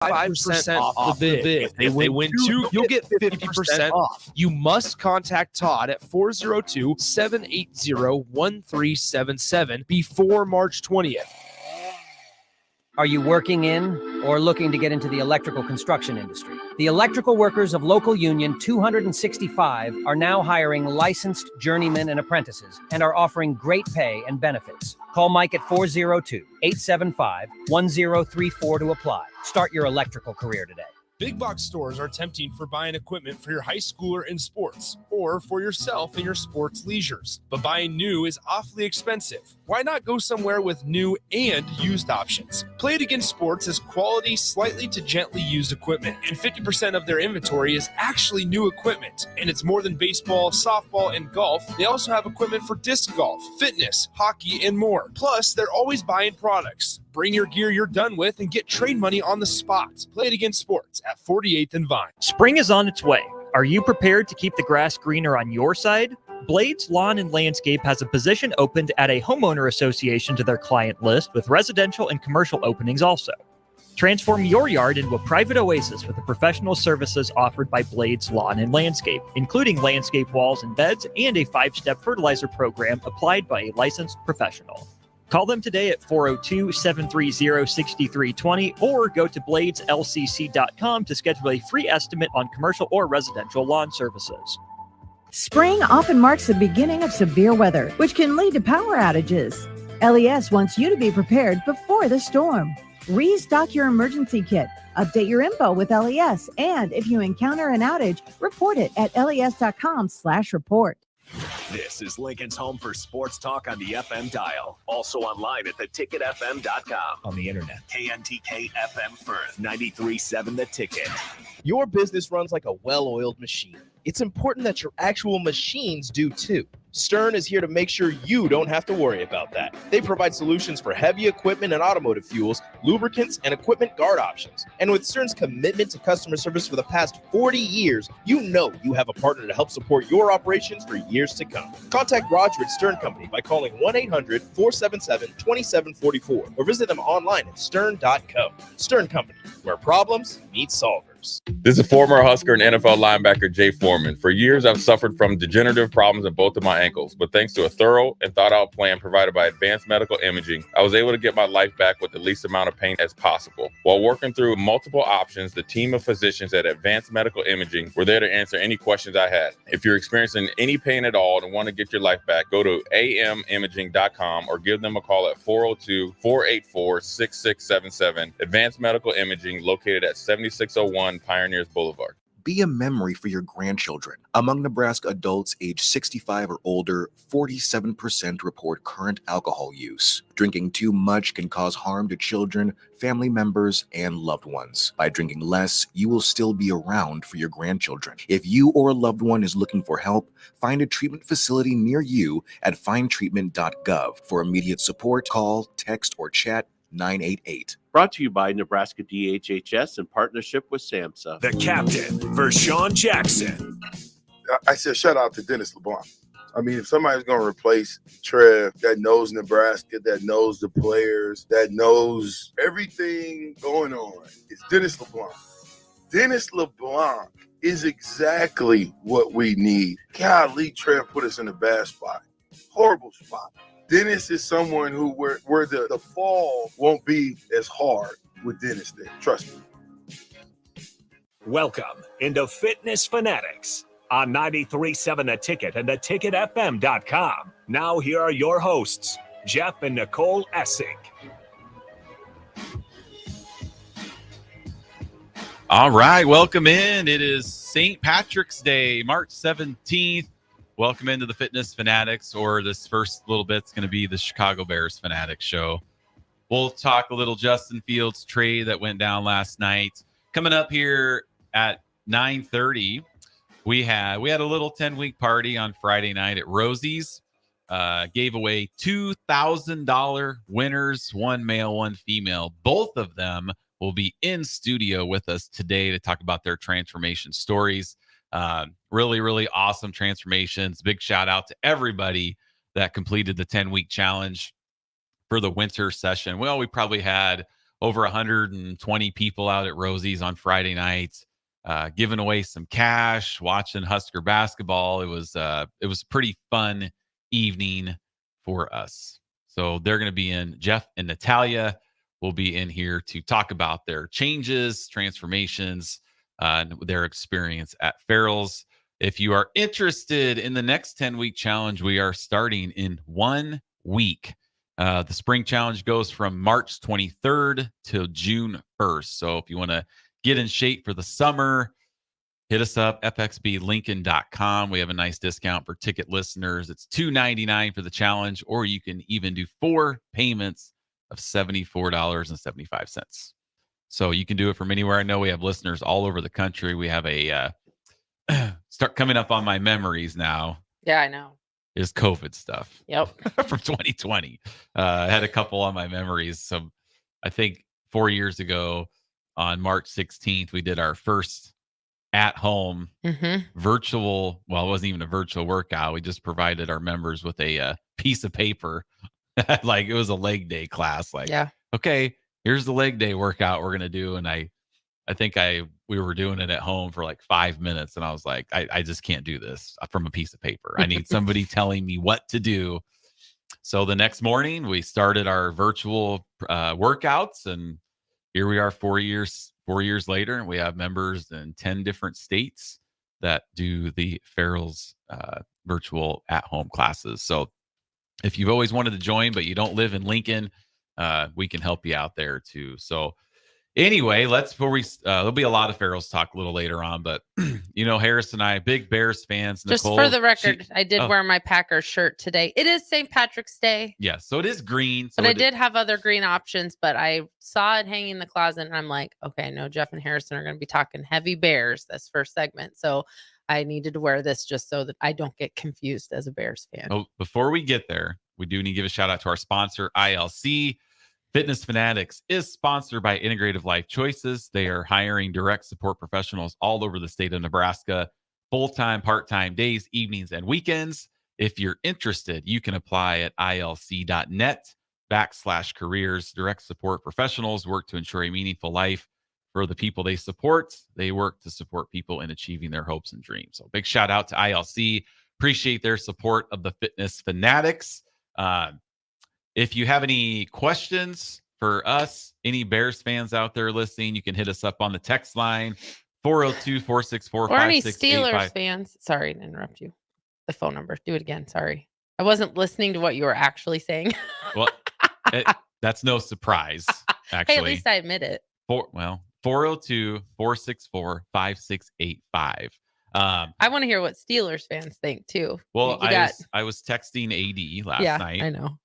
5% off the bid. If they win two, you'll get 50% off. You must contact Todd at 402-780-1377 before March 20th. Are you working in or looking to get into the electrical construction industry? The electrical workers of Local Union 265 are now hiring licensed journeymen and apprentices and are offering great pay and benefits. Call Mike at 402-875-1034 to apply. Start your electrical career today. Big box stores are tempting for buying equipment for your high schooler in sports or for yourself in your sports leisures. But buying new is awfully expensive. Why not go somewhere with new and used options? Play It Again Sports has quality, slightly to gently used equipment, and 50% of their inventory is actually new equipment. And it's more than baseball, softball, and golf. They also have equipment for disc golf, fitness, hockey, and more. Plus, they're always buying products. Bring your gear you're done with and get trade money on the spot. Play It Again Sports at 48th and Vine. Spring is on its way. Are you prepared to keep the grass greener on your side? Blades Lawn and Landscape has a position opened at a homeowner association to their client list with residential and commercial openings also. Transform your yard into a private oasis with the professional services offered by Blades Lawn and Landscape, including landscape walls and beds and a 5-step fertilizer program applied by a licensed professional. Call them today at 402-730-6320 or go to bladeslcc.com to schedule a free estimate on commercial or residential lawn services. Spring often marks the beginning of severe weather, which can lead to power outages. LES wants you to be prepared before the storm. Restock your emergency kit, update your info with LES, and if you encounter an outage, report it at les.com/report. This is Lincoln's home for sports talk on the FM dial. Also online at theticketfm.com. On the internet. KNTK FM Firth, 93.7 The Ticket. Your business runs like a well-oiled machine. It's important that your actual machines do too. Stern is here to make sure you don't have to worry about that. They provide solutions for heavy equipment and automotive fuels, lubricants, and equipment guard options. And with Stern's commitment to customer service for the past 40 years, you know you have a partner to help support your operations for years to come. Contact Roger at Stern Company by calling 1-800-477-2744 or visit them online at stern.co. Stern Company, where problems meet solvers. This is former Husker and NFL linebacker Jay Foreman. For years, I've suffered from degenerative problems in both of my ankles, but thanks to a thorough and thought-out plan provided by Advanced Medical Imaging, I was able to get my life back with the least amount of pain as possible. While working through multiple options, the team of physicians at Advanced Medical Imaging were there to answer any questions I had. If you're experiencing any pain at all and want to get your life back, go to amimaging.com or give them a call at 402-484-6677. Advanced Medical Imaging, located at 7601 Pioneers Boulevard. Be a memory for your grandchildren. Among Nebraska adults age 65 or older, 47% report current alcohol use. Drinking too much can cause harm to children, family members, and loved ones. By drinking less, you will still be around for your grandchildren. If you or a loved one is looking for help, find a treatment facility near you at findtreatment.gov. For immediate support, call, text, or chat 988. Brought to you by Nebraska DHHS in partnership with SAMHSA. The captain, Vershawn Jackson. I said shout out to Dennis LeBlanc. I mean, if somebody's going to replace Trev that knows Nebraska, that knows the players, that knows everything going on, it's Dennis LeBlanc. Dennis LeBlanc is exactly what we need. Golly, Trev put us in a bad spot. Horrible spot. Dennis is someone who where the fall won't be as hard with Dennis there. Trust me. Welcome into Fitness Fanatics on 93.7 The Ticket and theticketfm.com. Now here are your hosts, Jeff and Nicole Essig. All right, welcome in. It is St. Patrick's Day, March 17th. Welcome into the Fitness Fanatics, or this first little bit's going to be the Chicago Bears Fanatics show. We'll talk a little Justin Fields trade that went down last night. Coming up here at 9:30, we had a little 10-week party on Friday night at Rosie's. Gave away $2,000 winners, one male, one female. Both of them will be in studio with us today to talk about their transformation stories. Really, really awesome transformations. Big shout out to everybody that completed the 10-week challenge for the winter session. Well, we probably had over 120 people out at Rosie's on Friday night, giving away some cash, watching Husker basketball. It was a pretty fun evening for us. So they're going to be in. Jeff and Natalia will be in here to talk about their changes, transformations, and their experience at Farrell's. If you are interested in the next 10-week challenge, we are starting in 1 week. The spring challenge goes from March 23rd till June 1st. So if you want to get in shape for the summer, hit us up, fxblincoln.com. We have a nice discount for ticket listeners. It's $299 for the challenge, or you can even do 4 payments of $74.75. So you can do it from anywhere. I know we have listeners all over the country. We have a start coming up on my memories now. Yeah, I know. Is COVID stuff. Yep. From 2020. I had a couple on my memories. So I think 4 years ago on March 16th, we did our first at-home virtual, well, it wasn't even a virtual workout. We just provided our members with a piece of paper. Like it was a leg day class. Like, yeah, okay, here's the leg day workout we're going to do. And I think we were doing it at home for like 5 minutes. And I was like, I just can't do this from a piece of paper. I need somebody telling me what to do. So the next morning we started our virtual workouts, and here we are 4 years later, and we have members in 10 different states that do the Farrell's virtual at-home classes. So if you've always wanted to join, but you don't live in Lincoln, we can help you out there too. So anyway, there'll be a lot of Farrell's talk a little later on, but Harris and I, big Bears fans. Just Nicole, for the record, I did wear my Packers shirt today. It is St. Patrick's Day. Yeah, so it is green. But I did have other green options, but I saw it hanging in the closet, and I'm like, okay, no, Jeff and Harrison are going to be talking heavy Bears this first segment. So I needed to wear this just so that I don't get confused as a Bears fan. Oh, before we get there, we do need to give a shout out to our sponsor, ILC. Fitness Fanatics is sponsored by Integrative Life Choices. They are hiring direct support professionals all over the state of Nebraska, full-time, part-time days, evenings, and weekends. If you're interested, you can apply at ilc.net/careers. Direct support professionals work to ensure a meaningful life for the people they support. They work to support people in achieving their hopes and dreams. So big shout out to ILC. Appreciate their support of the Fitness Fanatics. If you have any questions for us, any Bears fans out there listening, you can hit us up on the text line, 402-464-5685. Or any Steelers fans. Sorry to interrupt you. The phone number. Do it again. Sorry. I wasn't listening to what you were actually saying. Well, that's no surprise, actually. Hey, at least I admit it. 402-464-5685. I want to hear what Steelers fans think, too. Well, I was texting AD last night. I know.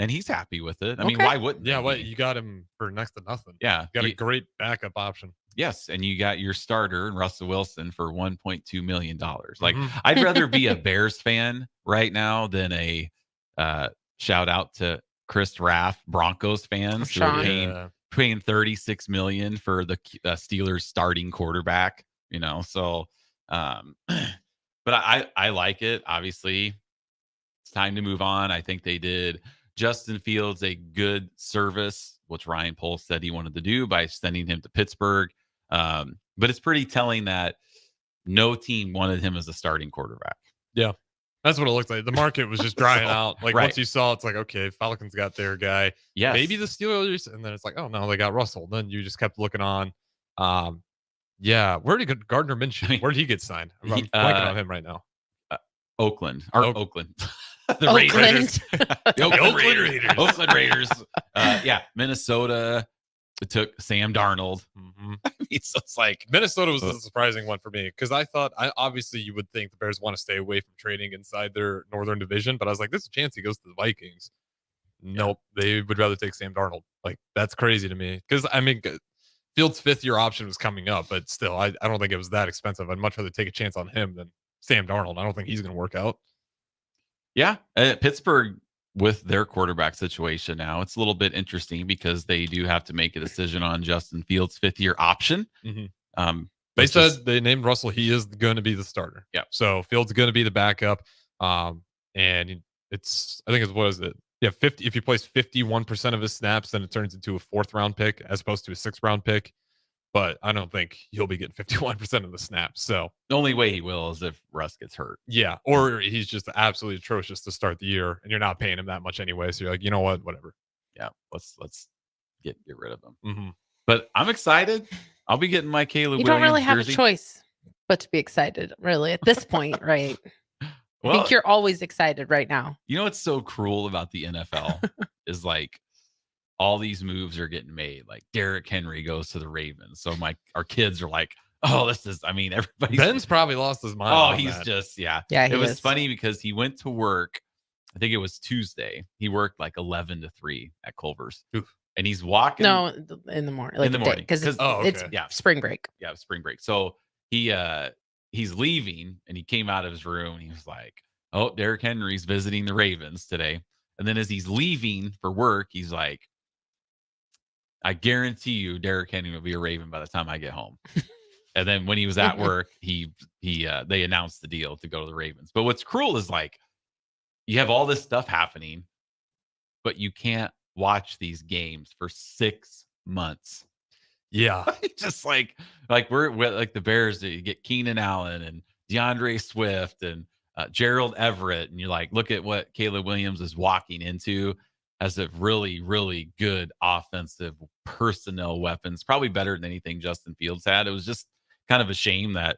And he's happy with it. I mean, why wouldn't? Yeah, what you got him for next to nothing. Yeah, you got a great backup option. Yes, and you got your starter, Russell Wilson, for $1.2 million. Like, I'd rather be a Bears fan right now than a shout out to Chris Raff, Broncos fans who are paying $36 million for the Steelers starting quarterback. So, but I like it. Obviously, it's time to move on. I think they did Justin Fields a good service, which Ryan Poles said he wanted to do by sending him to Pittsburgh. But it's pretty telling that no team wanted him as a starting quarterback. Yeah, that's what it looked like. The market was just drying out. Like once you saw, it's like, okay, Falcons got their guy. Yes. Maybe the Steelers, and then it's like, oh no, they got Russell. Then you just kept looking on. Yeah, where did Gardner Minshew? Where did he get signed? I'm blanking on him right now. Oakland. The Raiders. The Oakland Raiders. Oakland Raiders. Yeah, Minnesota took Sam Darnold. I mean, so it's like Minnesota was a surprising one for me because I thought, obviously you would think the Bears want to stay away from trading inside their northern division, but I was like, there's a chance he goes to the Vikings. Nope, they would rather take Sam Darnold. Like, that's crazy to me because I mean, Fields' fifth-year option was coming up, but still, I don't think it was that expensive. I'd much rather take a chance on him than Sam Darnold. I don't think he's going to work out. Yeah, Pittsburgh with their quarterback situation now, it's a little bit interesting because they do have to make a decision on Justin Fields' fifth-year option. They said they named Russell. He is going to be the starter. Yeah. So Fields is going to be the backup. And I think what is it? Yeah, 50. If he plays 51% of his snaps, then it turns into a 4th-round pick as opposed to a 6th-round pick. But I don't think he'll be getting 51% of the snaps. So The only way he will is if Russ gets hurt. yeah, or he's just absolutely atrocious to start the year, and you're not paying him that much anyway. So you're like, you know what, whatever. Yeah, let's get rid of him. Mm-hmm. But I'm excited. I'll be getting my Caleb. You don't really Williams have jersey. a choice but to be excited, really, at this point, right? Well, I think you're always excited right now. You know what's so cruel about the NFL is like all these moves are getting made. Like Derrick Henry goes to the Ravens. So our kids are like, oh, this is, I mean, everybody's. Ben's probably lost his mind. Oh, on he's that. just, yeah. Yeah, It was is. funny because he went to work. I think it was Tuesday. He worked like 11 to 3 at Culver's. Oof. And he's walking. No, in the morning. Like in the morning. Because it's yeah, spring break. Yeah, spring break. So he's leaving and he came out of his room and he was like, oh, Derrick Henry's visiting the Ravens today. And then as he's leaving for work, he's like, I guarantee you Derrick Henry will be a Raven by the time I get home. And then when he was at work, they announced the deal to go to the Ravens. But what's cruel is like you have all this stuff happening, but you can't watch these games for 6 months. Yeah. Just like we're like the Bears, you get Keenan Allen and DeAndre Swift and Gerald Everett, and you're like, look at what Caleb Williams is walking into as a really, really good offensive personnel weapons, probably better than anything Justin Fields had. It was just kind of a shame that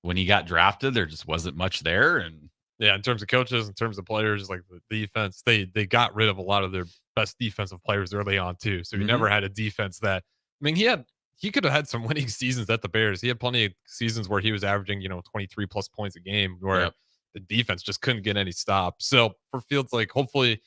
when he got drafted, there just wasn't much there. And yeah, in terms of coaches, in terms of players, like the defense, they got rid of a lot of their best defensive players early on too. So he never had a defense that, I mean, he could have had some winning seasons at the Bears. He had plenty of seasons where he was averaging, 23 plus points a game where the defense just couldn't get any stops. So for Fields, like hopefully,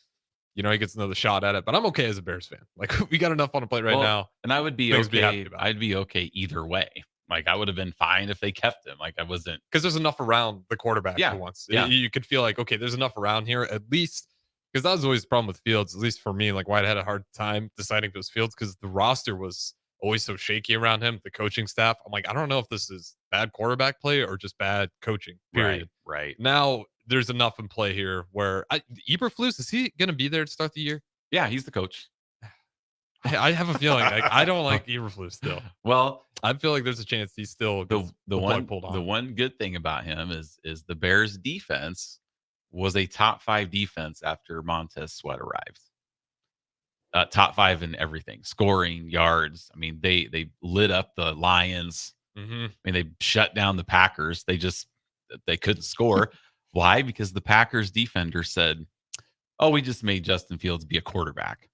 he gets another shot at it, but I'm okay as a Bears fan. Like we got enough on the plate right now. And I would be Things to be okay. happy about. I'd be okay either way. Like I would have been fine if they kept him. Like I wasn't, because there's enough around the quarterback for once. Yeah. You could feel like, okay, there's enough around here at least, because that was always the problem with Fields, at least for me, like why I had a hard time deciding if it was Fields, because the roster was always so shaky around him, the coaching staff. I'm like, I don't know if this is bad quarterback play or just bad coaching, period. Right. Now there's enough in play here where Eberflus, is he going to be there to start the year? Yeah, he's the coach. I have a feeling like I don't like Eberflus still. Well, I feel like there's a chance he's still the plug pulled on. The one good thing about him is the Bears defense was a top 5 defense after Montez Sweat arrived. Top 5 in everything, scoring, yards. I mean, they lit up the Lions. Mm-hmm. I mean, they shut down the Packers. They couldn't score. Why? Because the Packers defender said, oh, we just made Justin Fields be a quarterback.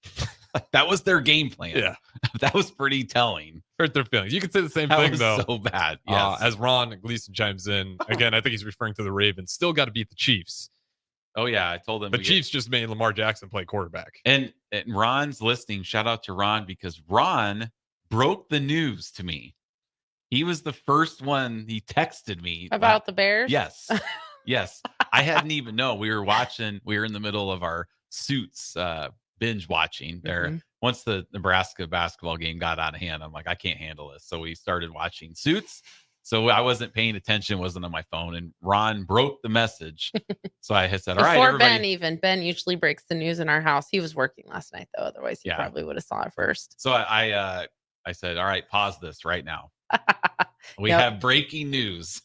That was their game plan. Yeah. That was pretty telling. Hurt their feelings. You could say the same That thing, was though. so bad. Yes. As Ron Gleason chimes in, again, I think he's referring to the Ravens. Still got to beat the Chiefs. Oh, yeah. I told them. The Chiefs just made Lamar Jackson play quarterback. And Ron's listening. Shout out to Ron, because Ron broke the news to me. He was the first one. He texted me. About the Bears? Yes. Yes. I hadn't even known. We were in the middle of our Suits binge watching there. Mm-hmm. Once the Nebraska basketball game got out of hand, I'm like, I can't handle this. So we started watching Suits. So I wasn't paying attention, wasn't on my phone, and Ron broke the message. So I had said, all right, Before everybody. Ben usually breaks the news in our house. He was working last night though. Otherwise he probably would have saw it first. So I said, all right, pause this right now. We have breaking news.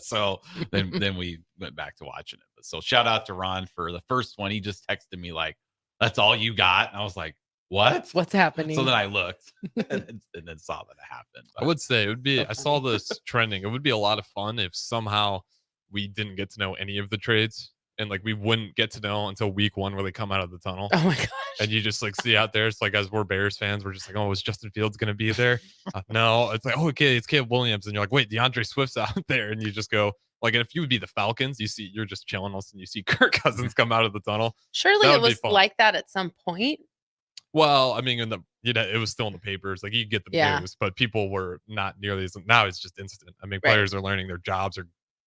So then we went back to watching it. So shout out to Ron for the first one. He just texted me like, that's all you got? And I was like, what? What's happening? So then I looked and then saw that it happened. I would say I saw this trending. It would be a lot of fun if somehow we didn't get to know any of the trades, and like we wouldn't get to know until week 1 where they come out of the tunnel. Oh my gosh. And you just like see out there, it's like, as we're Bears fans, we're just like, oh, is Justin Fields going to be there? No, it's like, oh, okay, it's Caleb Williams. And you're like, wait, DeAndre Swift's out there. And you just go, like, and if you would be the Falcons, you're just chilling, all of a sudden you see Kirk Cousins come out of the tunnel. Surely it was like that at some point. Well, I mean, it was still in the papers. Like you get the news, but people were not nearly as. Now it's just instant. I mean, players are learning their jobs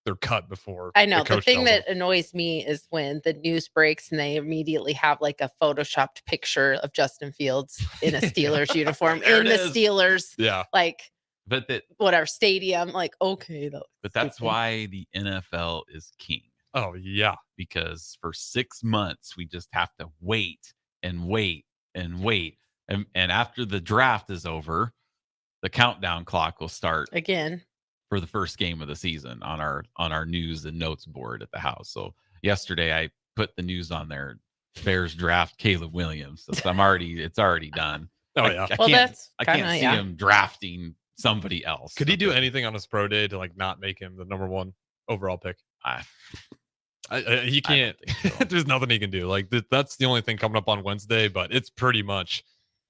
they're cut before. I know. The thing that annoys me is when the news breaks and they immediately have like a photoshopped picture of Justin Fields in a Steelers uniform in the Steelers. Yeah. Like, but whatever stadium. Like, okay, though. But that's why the NFL is king. Oh, yeah. Because for 6 months, we just have to wait and wait and wait. And after the draft is over, the countdown clock will start Again. for the first game of the season on our news and notes board at the house. So yesterday I put the news on there. Bears draft Caleb Williams. So it's already done. Oh, yeah. I can't see him drafting somebody else. Could he do anything on his pro day to like not make him the number 1 overall pick? He can't. So. There's nothing he can do. Like that's the only thing coming up on Wednesday, but it's pretty much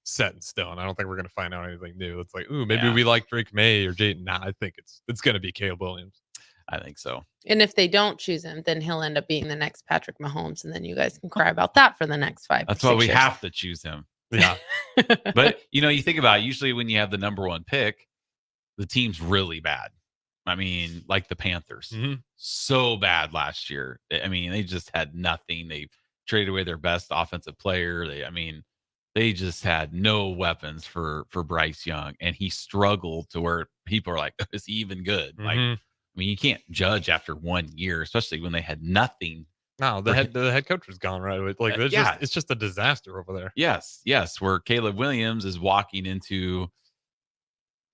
set in stone. I don't think we're gonna find out anything new. It's like, ooh, maybe we like Drake May or Jayden. Nah, I think it's gonna be Caleb Williams. I think so. And if they don't choose him, then he'll end up being the next Patrick Mahomes, and then you guys can cry about that for the next 5. That's why we have to choose him. Yeah. But you think about it, usually when you have the number 1 pick, the team's really bad. I mean, like the Panthers, so bad last year. I mean, they just had nothing. They traded away their best offensive player. They just had no weapons for Bryce Young, and he struggled to where people are like, is he even good? Like, I mean, you can't judge after 1 year, especially when they had nothing. No, the head coach was gone, right? Like, it's just a disaster over there. Yes. Where Caleb Williams is walking into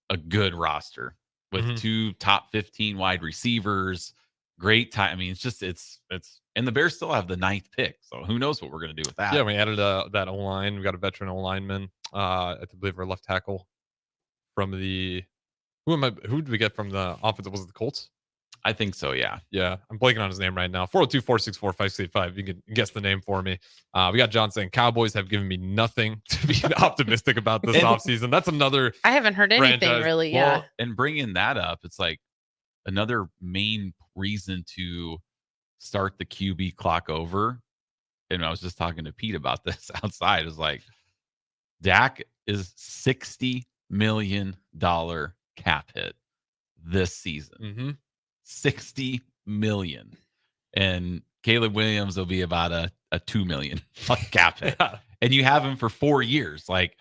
a good roster with 2 top 15 wide receivers, great time. I mean, it's and the Bears still have the 9th pick, so who knows what we're going to do with that. Yeah, we added that O-line. We got a veteran O-lineman. I believe our left tackle from the who did we get from the offensive? Was it the Colts? I think so, yeah. Yeah, I'm blanking on his name right now. 402-464-5685. You can guess the name for me. We got John saying, Cowboys have given me nothing to be optimistic about this offseason. That's another I haven't heard anything franchise. really, well, and bringing that up, it's like another main reason to start the QB clock over. And I was just talking to Pete about this outside. Is like, Dak is $60 million cap hit this season. 60 million, and Caleb Williams will be about a 2 million cap hit. And you have him for 4 years. Like,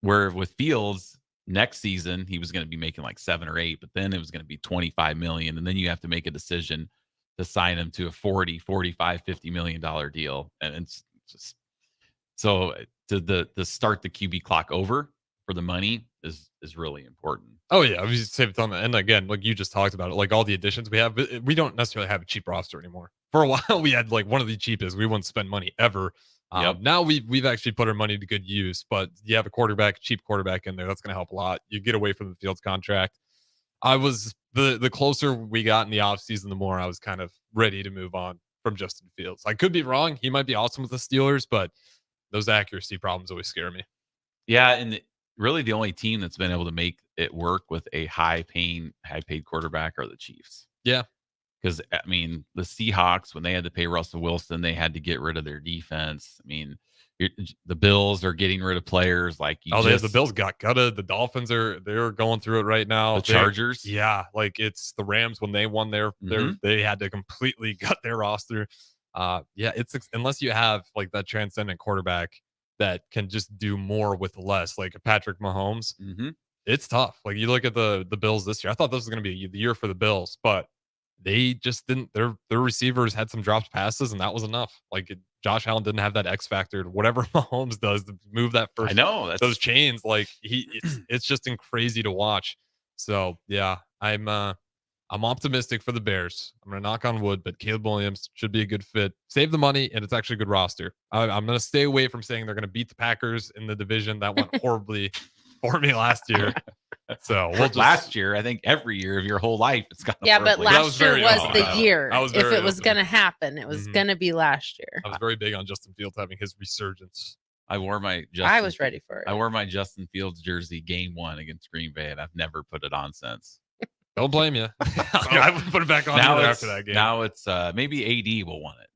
where with Fields next season he was going to be making like 7 or 8, but then it was going to be 25 million, and then you have to make a decision to sign him to a 40, 45, $50 million deal. And it's just so to start the QB clock over for the money is really important. Oh yeah, I was just save it on the end again. Like you just talked about it, like all the additions we have, but we don't necessarily have a cheap roster anymore. For a while, we had like one of the cheapest. We wouldn't spend money ever. Now we've actually put our money to good use. But you have a cheap quarterback in there. That's going to help a lot. You get away from the Fields contract. I was the closer we got in the offseason, the more I was kind of ready to move on from Justin Fields. I could be wrong. He might be awesome with the Steelers, but those accuracy problems always scare me. Yeah, and really the only team that's been able to make it work with a high paid quarterback are the Chiefs. Yeah. Because, I mean, the Seahawks, when they had to pay Russell Wilson, they had to get rid of their defense. I mean, the Bills are getting rid of players like the Bills got gutted. The Dolphins they're going through it right now. The Chargers. Like it's the Rams when they won they had to completely gut their roster. It's unless you have like that transcendent quarterback that can just do more with less, like a Patrick Mahomes. It's tough. Like you look at the Bills this year. I thought this was going to be the year for the Bills, but they just didn't. Their receivers had some dropped passes, and that was enough. Like Josh Allen didn't have that X factor. Whatever Mahomes does to move that first, I know those chains. Like it's just crazy to watch. So yeah, I'm optimistic for the Bears. I'm gonna knock on wood, but Caleb Williams should be a good fit. Save the money, and it's actually a good roster. I'm gonna stay away from saying they're gonna beat the Packers in the division. That went horribly for me last year. So last year, I think every year of your whole life, it's got. Yeah, but last year was the year. If it was going to happen, it was going to be last year. I was very big on Justin Fields having his resurgence. I wore my. I was ready for it. I wore my Justin Fields jersey game 1 against Green Bay, and I've never put it on since. Don't blame you. I wouldn't put it back on after that game. Now it's maybe AD will want it.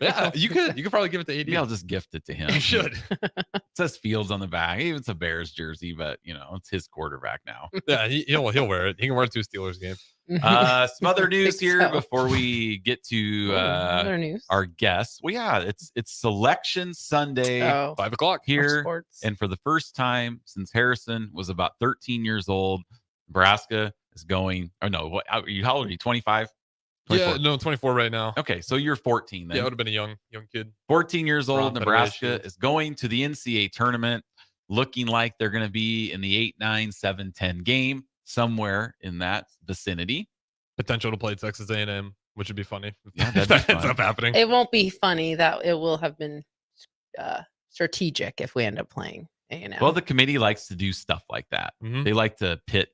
Yeah, you could probably give it to AD. Maybe I'll just gift it to him. You should. It says Fields on the back. Even it's a Bears jersey, but it's his quarterback now. Yeah, he'll wear it. He can wear it to a Steelers game. Some other news here before we get to our guests. Well, yeah, it's Selection Sunday, 5:00 here, and for the first time since Harrison was about 13 years old, Nebraska is going. Or no, how old are you? 25. Yeah, no, 24 right now. Okay, so you're 14 then. Yeah, it would have been a young kid. 14 years old, Bronze Federation. Nebraska is going to the NCAA tournament, looking like they're going to be in the 8, 9, 7, 10 game, somewhere in that vicinity. Potential to play Texas A&M, which would be funny. Yeah, if that ends up happening. It won't be funny. That it will have been strategic if we end up playing A&M. Well, the committee likes to do stuff like that. Mhm. They like to pit,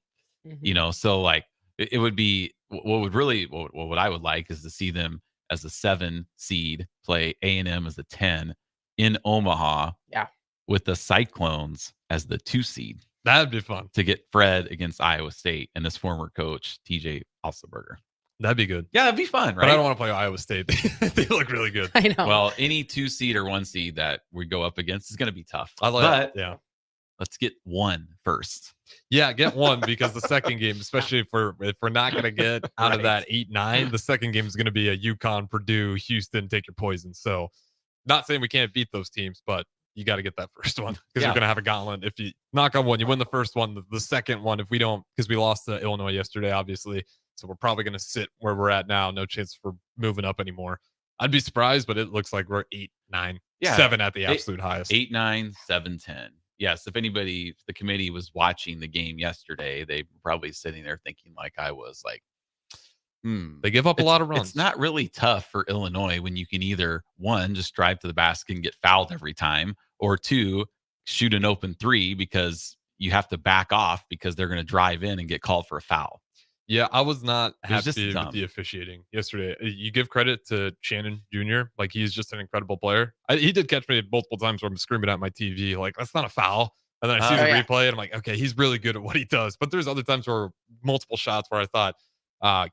so like it would be what I would like is to see them as a 7 seed play A&M as a 10 in Omaha. Yeah. With the Cyclones as the 2 seed. That'd be fun to get Fred against Iowa State and his former coach TJ Alsaberger. That'd be good. Yeah, that'd be fun, right? But I don't want to play Iowa State. They look really good. I know. Well, any 2 seed or 1 seed that we go up against is going to be tough. But yeah, let's get 1 first. Yeah, get 1 because the second game, especially if we're not going to get out of that 8-9, the second game is going to be a UConn, Purdue, Houston, take your poison. So, not saying we can't beat those teams, but you got to get that first one because you're going to have a gauntlet. If you knock on one, you win the first one. The second one, if we don't, because we lost to Illinois yesterday, obviously. So we're probably going to sit where we're at now. No chance for moving up anymore. I'd be surprised, but it looks like we're 8, 9, 7 at the absolute highest. 8, 9, 7, 10. Yes, if the committee was watching the game yesterday, they were probably sitting there thinking like I was like, They give up a lot of runs. It's not really tough for Illinois when you can either 1, just drive to the basket and get fouled every time, or 2, shoot an open 3 because you have to back off because they're going to drive in and get called for a foul. Yeah, I was not happy dumb. with the officiating yesterday. You give credit to Shannon Jr. Like, he's just an incredible player. He did catch me multiple times where I'm screaming at my TV, like, that's not a foul. And then I see the replay, and I'm like, okay, he's really good at what he does. But there's other times where multiple shots where I thought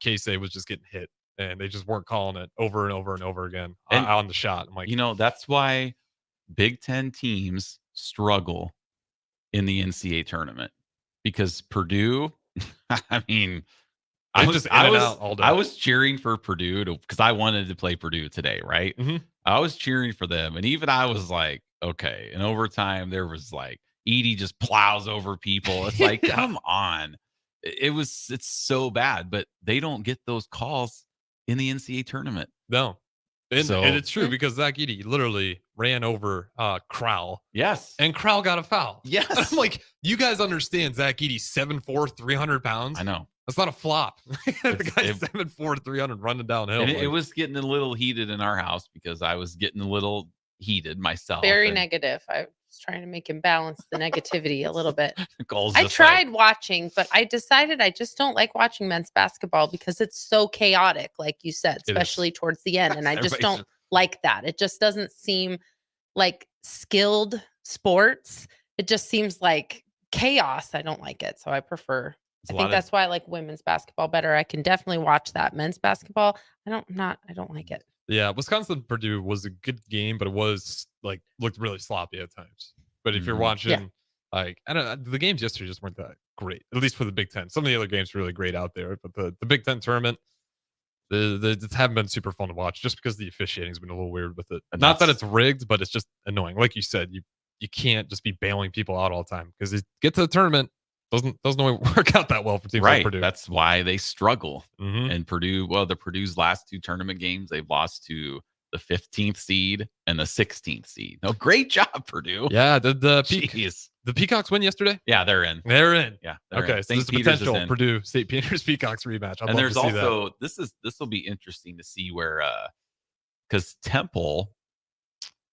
Casey was just getting hit, and they just weren't calling it over and over and over again on the shot. I'm like, that's why Big Ten teams struggle in the NCAA tournament because Purdue, I mean, I was cheering for Purdue because I wanted to play Purdue today, right? Mm-hmm. I was cheering for them, and even I was like, okay. In overtime, there was like Edie just plows over people. It's like, come on. It's so bad, but they don't get those calls in the NCAA tournament. No. And it's true because Zach Edey literally ran over Crowell. Yes. And Crowell got a foul. Yes. And I'm like, you guys understand Zach Edey, 7'4", 300 pounds. I know. That's not a flop. The guy's 7'4", 300 running downhill. And it was getting a little heated in our house because I was getting a little heated myself. Very negative. I was trying to make him balance the negativity a little bit. Nicole's I tried watching, but I decided I just don't like watching men's basketball because it's so chaotic, like you said, especially towards the end. And I just don't like that. It just doesn't seem like skilled sports. It just seems like chaos. I don't like it. So I prefer. I think that's why I like women's basketball better. I can definitely watch that. Men's basketball, I don't like it. Yeah, Wisconsin Purdue was a good game, but it was like looked really sloppy at times. But if you're watching, like, I don't know, the games yesterday just weren't that great, at least for the Big Ten. Some of the other games were really great out there, but the Big Ten tournament, it haven't been super fun to watch just because the officiating's been a little weird with it. Not that it's rigged, but it's just annoying. Like you said, you can't just be bailing people out all the time because get to the tournament. Doesn't work out that well for teams like Purdue. That's why they struggle. And Purdue, the Purdue's last 2 tournament games, they've lost to the 15th seed and the 16th seed. No, great job, Purdue. Yeah, the Peacocks win yesterday? Yeah, they're in. Yeah. Okay, so there's the potential Purdue St. Peter's Peacocks rematch. And there's also this will be interesting to see where because Temple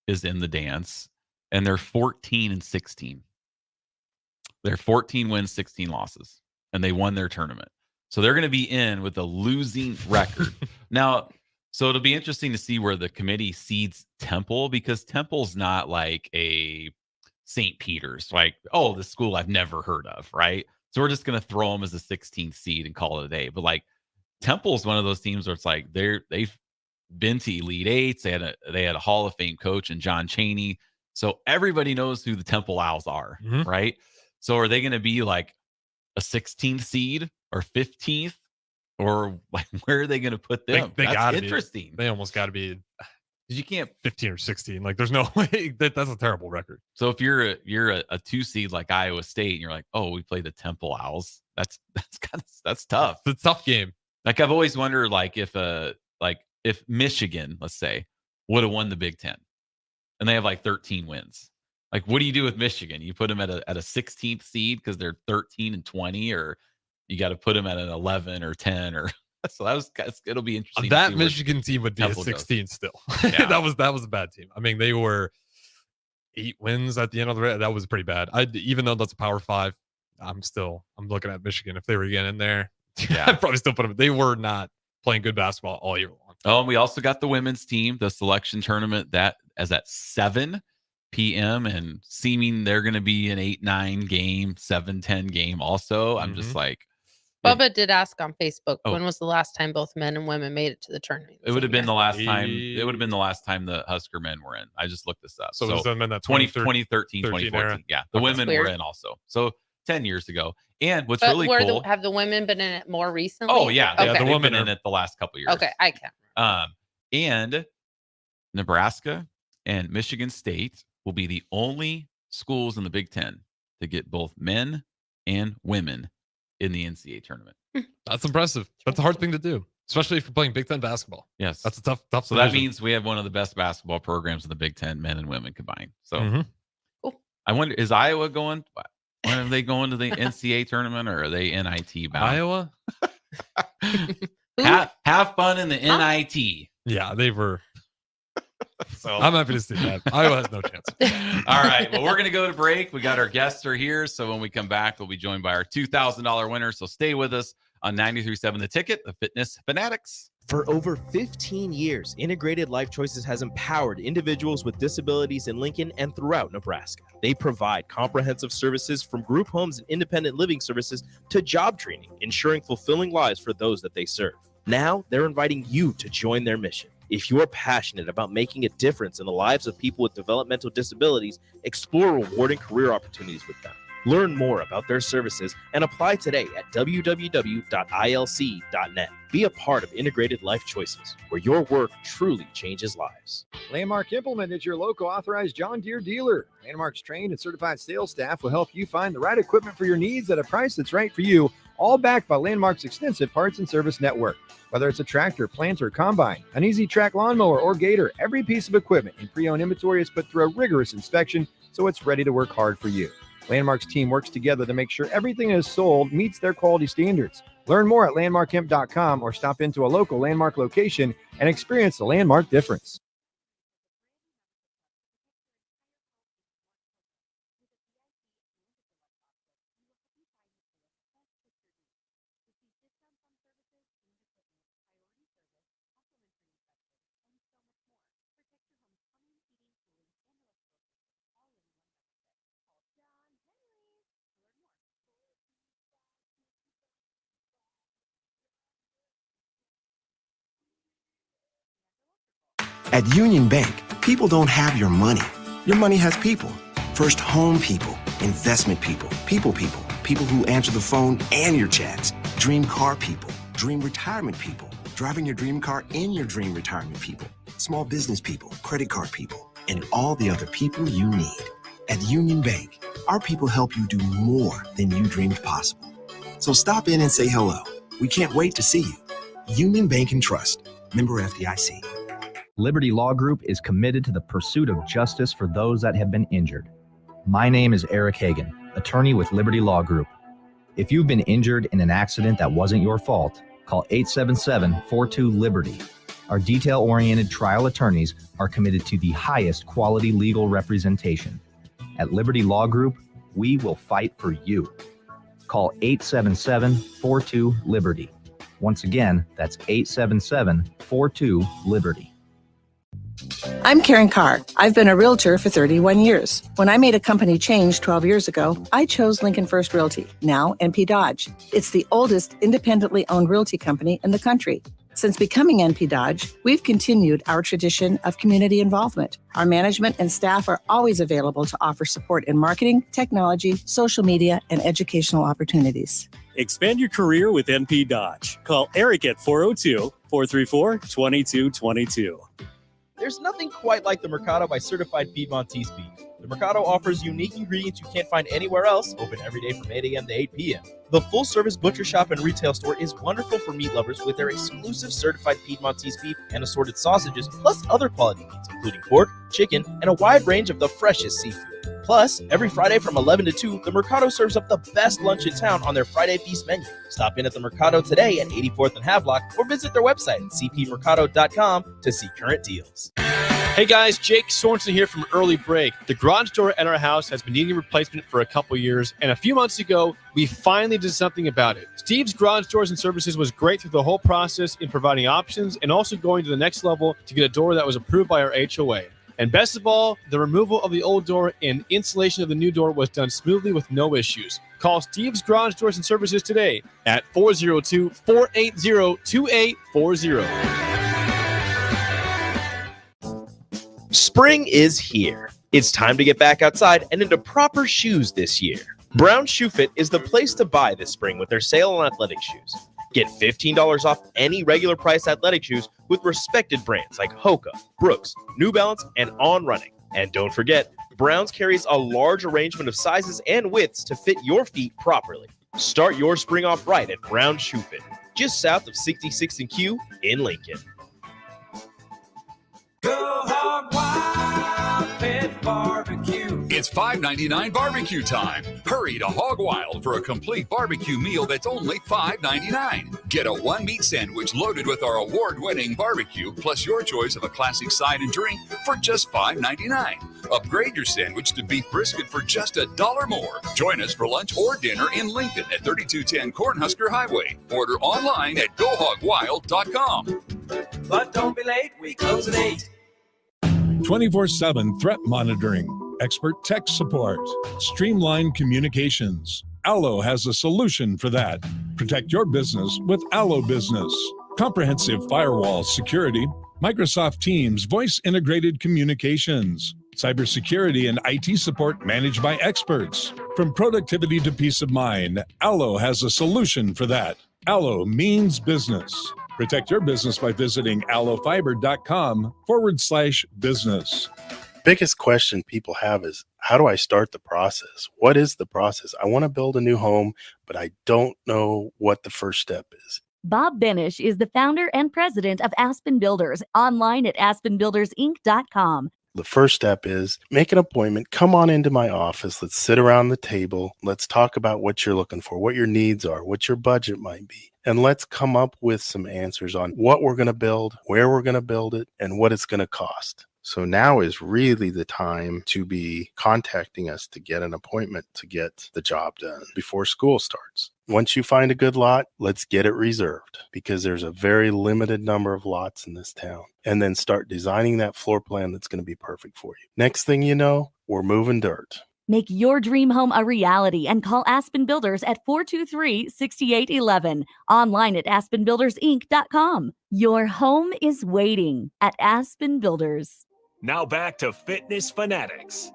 is in the dance and they're 14-16. They're 14 wins, 16 losses, and they won their tournament. So they're going to be in with a losing record. Now, so it'll be interesting to see where the committee seeds Temple because Temple's not like a St. Peter's, like, oh, the school I've never heard of, right? So we're just going to throw them as a 16th seed and call it a day. But like Temple's one of those teams where it's like they've been to Elite Eights. They had a Hall of Fame coach in John Chaney. So everybody knows who the Temple Owls are, right? So are they going to be like a 16th seed or 15th, or like where are they going to put them? That's interesting. They almost got to be because you can't 15 or 16. Like there's no way that's a terrible record. So if you're a 2 seed like Iowa State, and you're like, oh, we play the Temple Owls. That's tough. It's a tough game. Like I've always wondered, like if Michigan, let's say, would have won the Big Ten, and they have like 13 wins. Like, what do you do with Michigan? You put them at a 16th seed because they're 13 and 20, or you got to put them at an 11 or 10 or so it'll be interesting. That Michigan team would be a 16 still. Yeah. that was a bad team. I mean, they were 8 wins at the end of the race. That was pretty bad. Even though that's a Power 5, I'm looking at Michigan. If they were again in there, Yeah. I'd probably still put them. They were not playing good basketball all year long. Oh, and we also got the women's team, the selection tournament that as at 7 p.m. and seeming they're going to be an 8-9 game, 7-10 game. Also, I'm just like, Bubba did ask on Facebook, Oh. when was the last time both men and women made it to the tournament? it would have been the last time. It would have been the last time the Husker men were in. I just looked this up. So it was them in that 2013, 13 2014. era. Yeah, the Okay. women That's were weird. in also. So 10 years ago. And what's But really cool. have the women been in it more recently? Oh yeah, Okay. they've women been in are- it the last couple years. Okay, I can't. And Nebraska and Michigan State will be the only schools in the Big Ten to get both men and women in the NCAA tournament. That's impressive. That's a hard thing to do, especially if you're playing Big Ten basketball. Yes, That's a tough. So that division. means we have one of the best basketball programs in the Big Ten, men and women combined. So Mhm. Cool. I wonder, is Iowa going? When are they going to the NCAA tournament, or are they NIT bound? Iowa. Have fun in the NIT. Yeah, they were. So I'm happy to see that. Iowa has no chance. all right. Well, we're going to go to break. We got our guests are here. So when we come back, we'll be joined by our $2,000 winner. So stay with us on 93.7 The Ticket, the Fitness Fanatics. For over 15 years, Integrated Life Choices has empowered individuals with disabilities in Lincoln and throughout Nebraska. They provide comprehensive services from group homes and independent living services to job training, ensuring fulfilling lives for those that they serve. Now, they're inviting you to join their mission. If you're passionate about making a difference in the lives of people with developmental disabilities, explore rewarding career opportunities with them. Learn more about their services and apply today at www.ilc.net. Be a part of Integrated Life Choices, where your work truly changes lives. Landmark Implement is your local authorized John Deere dealer. Landmark's trained and certified sales staff will help you find the right equipment for your needs at a price that's right for you, all backed by Landmark's extensive parts and service network. Whether it's a tractor, planter, combine, an easy track lawnmower, or gator, every piece of equipment in pre-owned inventory is put through a rigorous inspection so it's ready to work hard for you. Landmark's team works together to make sure everything is sold meets their quality standards. Learn more at landmarkimp.com or stop into a local Landmark location and experience the Landmark difference. At Union Bank, people don't have your money. Your money has people. First home people, investment people, people who answer the phone and your chats, dream car people, dream retirement people, driving your dream car in your dream retirement people, small business people, credit card people, and all the other people you need. At Union Bank, our people help you do more than you dreamed possible. So stop in and say hello. We can't wait to see you. Union Bank and Trust. Member FDIC. Liberty Law Group is committed to the pursuit of justice for those that have been injured. My name is Eric Hagan, attorney with Liberty Law Group. If you've been injured in an accident that wasn't your fault, call 877-42-LIBERTY. Our detail-oriented trial attorneys are committed to the highest quality legal representation. At Liberty Law Group, we will fight for you. Call 877-42-LIBERTY. Once again, that's 877-42-LIBERTY. I'm Karen Carr. I've been a realtor for 31 years. When I made a company change 12 years ago, I chose Lincoln First Realty, now NP Dodge. It's the oldest independently owned realty company in the country. Since becoming NP Dodge, we've continued our tradition of community involvement. Our management and staff are always available to offer support in marketing, technology, social media, and educational opportunities. Expand your career with NP Dodge. Call Eric at 402-434-2222. There's nothing quite like the Mercado by Certified Piedmontese beef. The Mercado offers unique ingredients you can't find anywhere else, open every day from 8 a.m. to 8 p.m. The full-service butcher shop and retail store is wonderful for meat lovers with their exclusive certified Piedmontese beef and assorted sausages, plus other quality meats, including pork, chicken, and a wide range of the freshest seafood. Plus, every Friday from 11 to 2, the Mercado serves up the best lunch in town on their Friday Feast menu. Stop in at the Mercado today at 84th and Havelock or visit their website at cpmercado.com to see current deals. Hey guys, Jake Sorensen here from Early Break. The garage door at our house has been needing replacement for a couple years, and a few months ago, we finally did something about it. Steve's Garage Doors and Services was great through the whole process in providing options and also going to the next level to get a door that was approved by our HOA. And best of all, the removal of the old door and installation of the new door was done smoothly with no issues. Call Steve's Garage Doors and Services today at 402-480-2840. Spring is here. It's time to get back outside and into proper shoes this year. Brown Shoe Fit is the place to buy this spring with their sale on athletic shoes. Get $15 off any regular price athletic shoes with respected brands like Hoka, Brooks, New Balance, and On Running. And don't forget, Browns carries a large arrangement of sizes and widths to fit your feet properly. Start your spring off right at Brown Shoe Fit, just south of 66th and Q in Lincoln. Go Hog Wild Pit Barbecue. It's $5.99 barbecue time. Hurry to Hog Wild for a complete barbecue meal that's only $5.99. Get a one-meat sandwich loaded with our award-winning barbecue, plus your choice of a classic side and drink for just $5.99. Upgrade your sandwich to beef brisket for just $1 more. Join us for lunch or dinner in Lincoln at 3210 Cornhusker Highway. Order online at GoHogWild.com. But don't be late, we close at 8. 24/7 threat monitoring, expert tech support, streamlined communications. Allo has a solution for that. Protect your business with Allo Business. Comprehensive firewall security, Microsoft Teams voice integrated communications, cybersecurity and IT support managed by experts. From productivity to peace of mind, Allo has a solution for that. Allo means business. Protect your business by visiting allofiber.com/business. Biggest question people have is, how do I start the process? What is the process? I want to build a new home, but I don't know what the first step is. Bob Benish is the founder and president of Aspen Builders, online at aspenbuildersinc.com. The first step is make an appointment. Come on into my office. Let's sit around the table. Let's talk about what you're looking for, what your needs are, what your budget might be. And let's come up with some answers on what we're going to build, where we're going to build it, and what it's going to cost. So now is really the time to be contacting us to get an appointment to get the job done before school starts. Once you find a good lot, let's get it reserved because there's a very limited number of lots in this town. And then start designing that floor plan that's going to be perfect for you. Next thing you know, we're moving dirt. Make your dream home a reality and call Aspen Builders at 423-6811. Online at aspenbuildersinc.com. Your home is waiting at Aspen Builders. Now back to Fitness Fanatics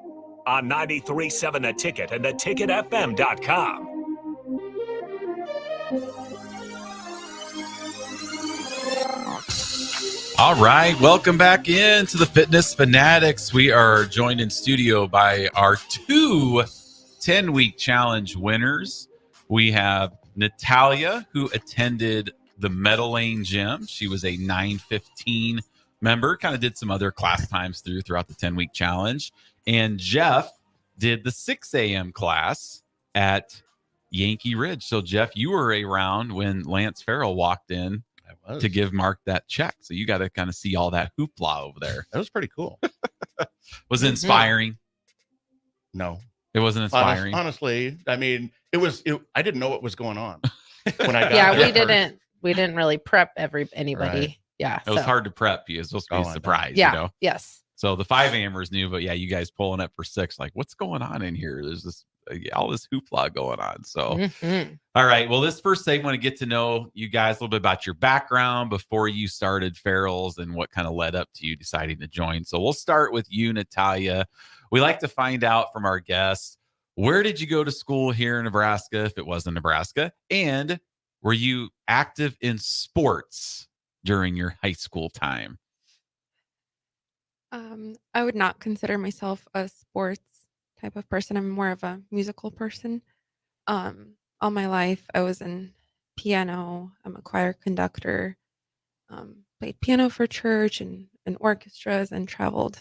on 93.7 The Ticket and theticketfm.com. All right, welcome back into the Fitness Fanatics. We are joined in studio by our two 10-week challenge winners. We have Natalia, who attended the Meadow Lane Gym. She was a 9:15 member, kind of did some other class times throughout the 10-week challenge. And Jeff did the 6 a.m. class at Yankee Ridge. So, Jeff, you were around when Lance Farrell walked in to give Mark that check. So you got to kind of see all that hoopla over there. That was pretty cool. Was it inspiring? No. It wasn't inspiring? Honestly, I mean, I didn't know what was going on when I got Yeah, we didn't really prep anybody. Right. Yeah. It was hard to prep. It was supposed to be a surprise, Yeah. you know? Yes. So the 5 a.m.ers knew, but yeah, you guys pulling up for 6, like, what's going on in here? There's this all this hoopla going on. So, All right. Well, this first segment, I want to get to know you guys a little bit about your background before you started Farrell's and what kind of led up to you deciding to join. So we'll start with you, Natalia. We like to find out from our guests, where did you go to school here in Nebraska, if it was in Nebraska? And were you active in sports during your high school time? I would not consider myself a sports type of person. I'm more of a musical person. All my life, I was in piano. I'm a choir conductor. Played piano for church and orchestras and traveled.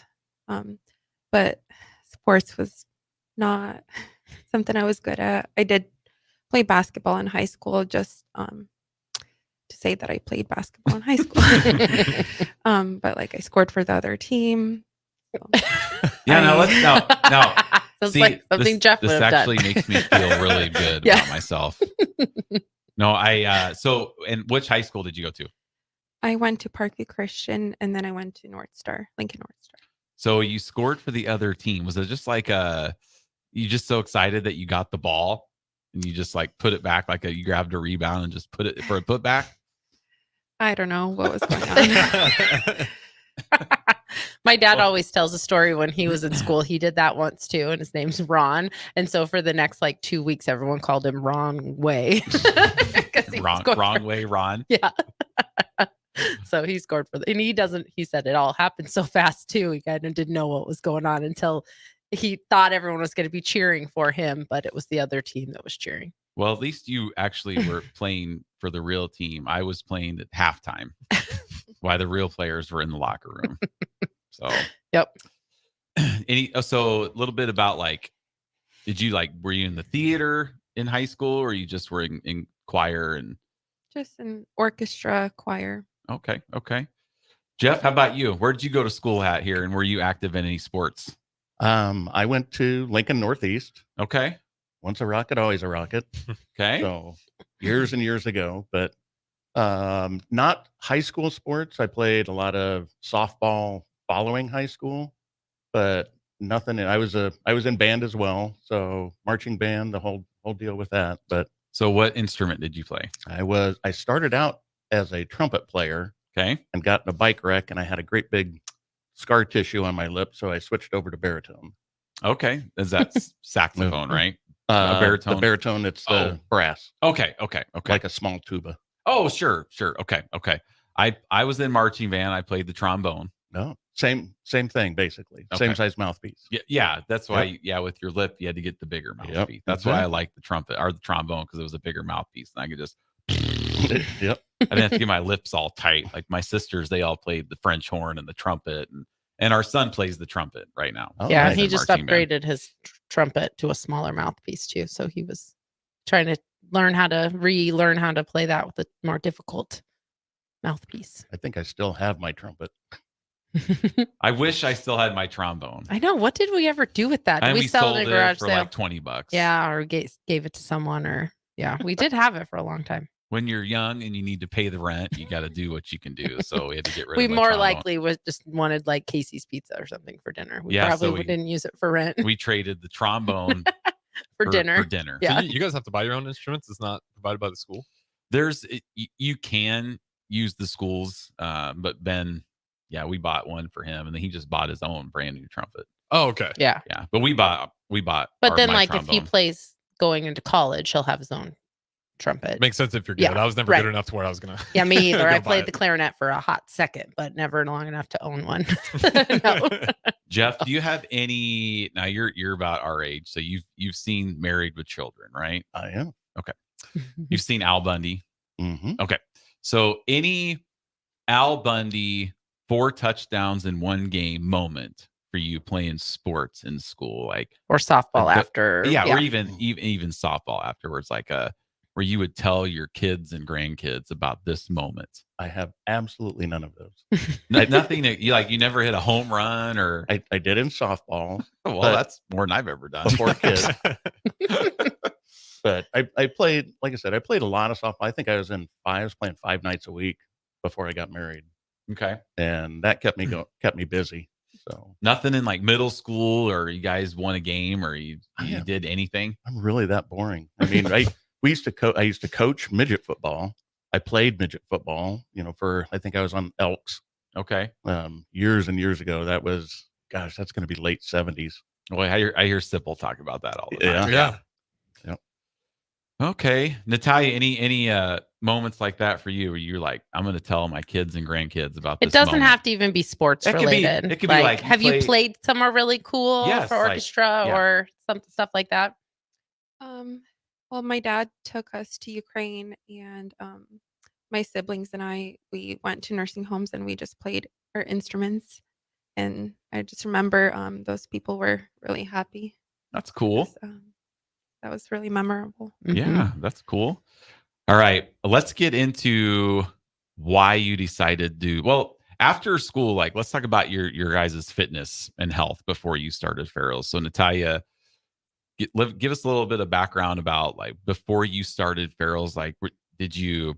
But sports was not something I was good at. I did play basketball in high school, just to say that I played basketball in high school. But like I scored for the other team. So Yeah, no, let's no. Sounds See, like something Jeff would this have done. actually makes me feel really good Yeah. about myself. No, so and which high school did you go to? I went to Parkview Christian and then I went to Lincoln North Star. So you scored for the other team. Was it just like you just so excited that you got the ball and you just like put it back like you grabbed a rebound and just put it for a putback? I don't know what was going on. My dad always tells a story when he was in school. He did that once too, and his name's Ron. And so for the next like 2 weeks, everyone called him Wrong Way. Wrong way, Ron. Yeah. So he scored for and he said it all happened so fast too. He kind of didn't know what was going on until he thought everyone was going to be cheering for him, but it was the other team that was cheering. Well, at least you actually were playing for the real team. I was playing at halftime while the real players were in the locker room. So, yep. So a little bit about were you in the theater in high school or you just were in choir and Just an orchestra, choir. Okay. Jeff, how about you? Where did you go to school at here and were you active in any sports? I went to Lincoln Northeast. Okay. Once a rocket, always a rocket. Okay. So years and years ago, but not high school sports. I played a lot of softball following high school, but nothing. I was in band as well. So marching band, the whole deal with that. But so what instrument did you play? I started out as a trumpet player. Okay. And got in a bike wreck and I had a great big scar tissue on my lip. So I switched over to baritone. Okay. Is that saxophone, right? A baritone? The baritone, it's the brass. Okay. Like a small tuba. Oh, sure. Okay. I was in marching band. I played the trombone. No, same thing, basically. Okay. Same size mouthpiece. Yeah. That's why, with your lip, you had to get the bigger mouthpiece. That's why I like the trumpet or the trombone because it was a bigger mouthpiece. And I could just. Yep. I didn't have to get my lips all tight. Like my sisters, they all played the French horn and the trumpet. And our son plays the trumpet right now. Oh, yeah. He just upgraded his trumpet to a smaller mouthpiece too. So he was trying to relearn how to play that with a more difficult mouthpiece. I think I still have my trumpet. I wish I still had my trombone. I know. What did we ever do with that? Did we sell it in a garage for sale? like $20. Yeah, or gave it to someone, or we did have it for a long time. When you're young and you need to pay the rent, you got to do what you can do. So we had to get rid we of my more trombone. likely just wanted like Casey's Pizza or something for dinner. We probably didn't use it for rent. We traded the trombone for dinner. Yeah. So you guys have to buy your own instruments. It's not provided by the school. You can use the schools, but Ben, we bought one for him, and then he just bought his own brand new trumpet. Oh, okay. Yeah. But we bought. But then, like, if he plays going into college, he'll have his own trumpet. Makes sense if you're good. I was never good enough to where I was gonna. Yeah, me either. I played the clarinet for a hot second, but never long enough to own one. No. Jeff, do you have any? Now you're about our age, so you've seen Married with Children, right? I am. Okay. You've seen Al Bundy. Mm-hmm. Okay. So any Al Bundy 4 touchdowns in one game moment for you playing sports in school, like or softball after, or even softball afterwards, like where you would tell your kids and grandkids about this moment. I have absolutely none of those. Nothing that you never hit a home run or I did in softball. Well, that's more than I've ever done. Poor kid. But I played, like I said, I played a lot of softball. I think I was playing 5 nights a week before I got married. Okay. And that kept me busy. So nothing in like middle school, or you guys won a game, or you did anything? I'm really that boring. I mean, I used to coach midget football. I played midget football, I think I was on Elks. Okay. Years and years ago. That was, that's going to be late 70s. Well, I hear Sipple talk about that all the time. Yeah. Okay, Natalia, any moments like that for you where you're like, I'm going to tell my kids and grandkids about It this doesn't moment? have to even be sports It could be. related. It could be like have you played somewhere really cool Yes, for like, orchestra yeah. or stuff like that? Well, my dad took us to Ukraine, and my siblings and we went to nursing homes and we just played our instruments. And I just remember those people were really happy. That's cool. That was really memorable. Yeah, that's cool. All right, let's get into why you decided to. Well, after school, like let's talk about your guys' fitness and health before you started Farrell's. So Natalia, give us a little bit of background about like before you started Farrell's. Like, did you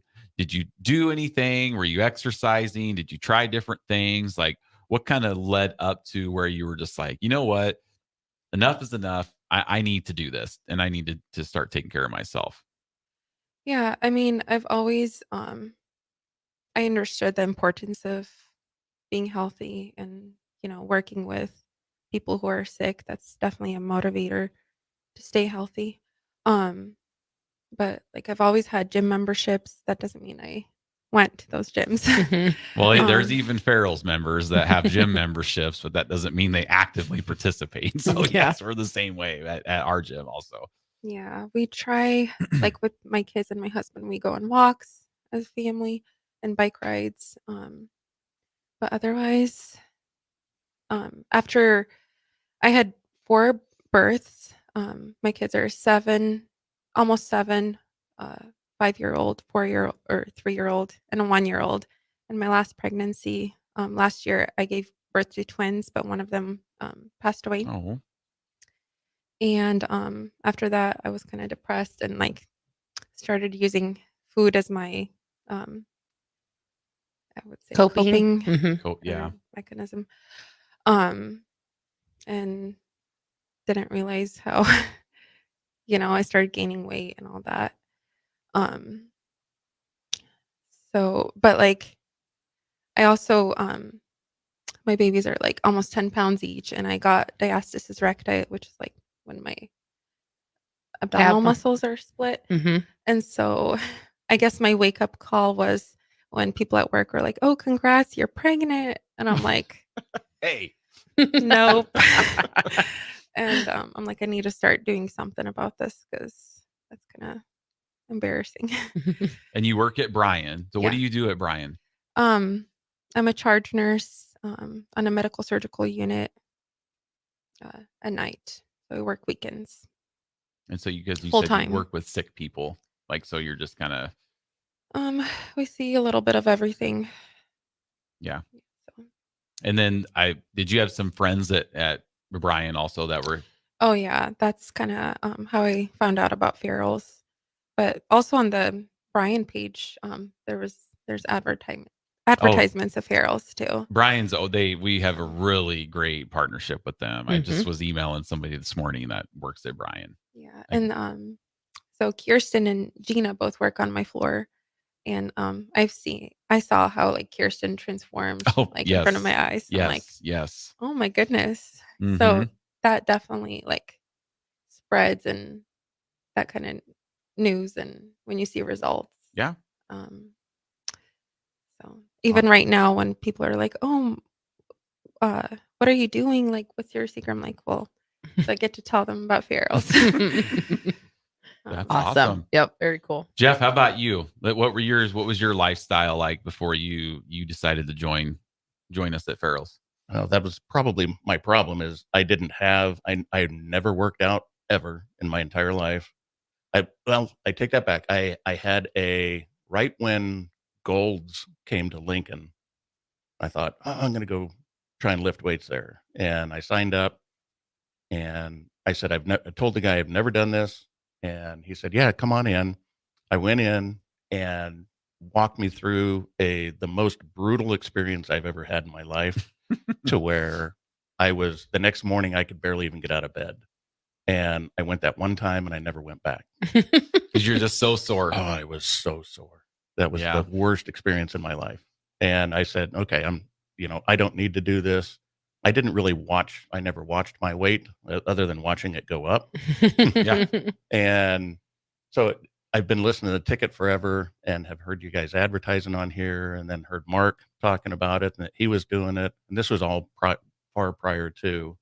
do anything? Were you exercising? Did you try different things? Like, what kind of led up to where you were just like, you know what, enough is enough. I need to do this, and I need to start taking care of myself. Yeah, I mean, I've always I understood the importance of being healthy and, working with people who are sick. That's definitely a motivator to stay healthy. Um, but like I've always had gym memberships. That doesn't mean I went to those gyms. Well, there's even Farrell's members that have gym memberships, but that doesn't mean they actively participate. So yes, we're the same way at our gym also. Yeah, we try like with my kids and my husband, we go on walks as a family and bike rides. But otherwise, after I had 4 births, my kids are 7, almost 7, 5-year-old, 4-year-old or 3-year-old, and a 1-year-old. And my last pregnancy, last year, I gave birth to twins, but one of them passed away. Oh. And after that, I was kind of depressed and like started using food as my I would say Coping? Yeah. mechanism. And didn't realize how I started gaining weight and all that. So but like I also my babies are like almost 10 pounds each, and I got diastasis recti, which is like when my abdominal muscles are split. And so I guess my wake up call was when people at work were like, "Oh, congrats, you're pregnant." And I'm like, hey, nope. And I'm like, I need to start doing something about this because that's kind of embarrassing. And you work at Bryan. So what Yeah. do you do at Bryan? I'm a charge nurse on a medical surgical unit at night. So I work weekends. And so you said Full-time. you work with sick people. Like, so you're just kind of, We see a little bit of everything. yeah. And then did you have some friends at Bryan also that were? Oh yeah, that's kind of how I found out about Farrell's. But also on the Bryan page, there's advertisements of Farrell's too. Bryan's, we have a really great partnership with them. I just was emailing somebody this morning that works at Bryan. Yeah, and so Kirsten and Gina both work on my floor, and I saw how like Kirsten transformed in front of my eyes. Yes, I'm like, yes. oh my goodness. So that definitely like spreads and that kind of news, and when you see results. Yeah. So even right now when people are like, "Oh, what are you doing? Like, what's your secret?" I'm like, well, so I get to tell them about Farrell's. That's Awesome. awesome. Yep, very cool. Jeff, how about you? What were yours? What was your lifestyle like before you decided to join us at Farrell's? Well, that was probably my problem is I never worked out ever in my entire life. I take that back. I had right when Gold's came to Lincoln, I thought, I'm going to go try and lift weights there. And I signed up and I said, I told the guy I've never done this. And he said, yeah, come on in. I went in and walked me through the most brutal experience I've ever had in my life to where the next morning I could barely even get out of bed. And I went that one time and I never went back. Because you're just so sore. Oh, I was so sore. That was the worst experience in my life. And I said, okay, I don't need to do this. I never watched my weight other than watching it go up. Yeah. And so I've been listening to the Ticket forever and have heard you guys advertising on here, and then heard Mark talking about it and that he was doing it. And this was all far prior to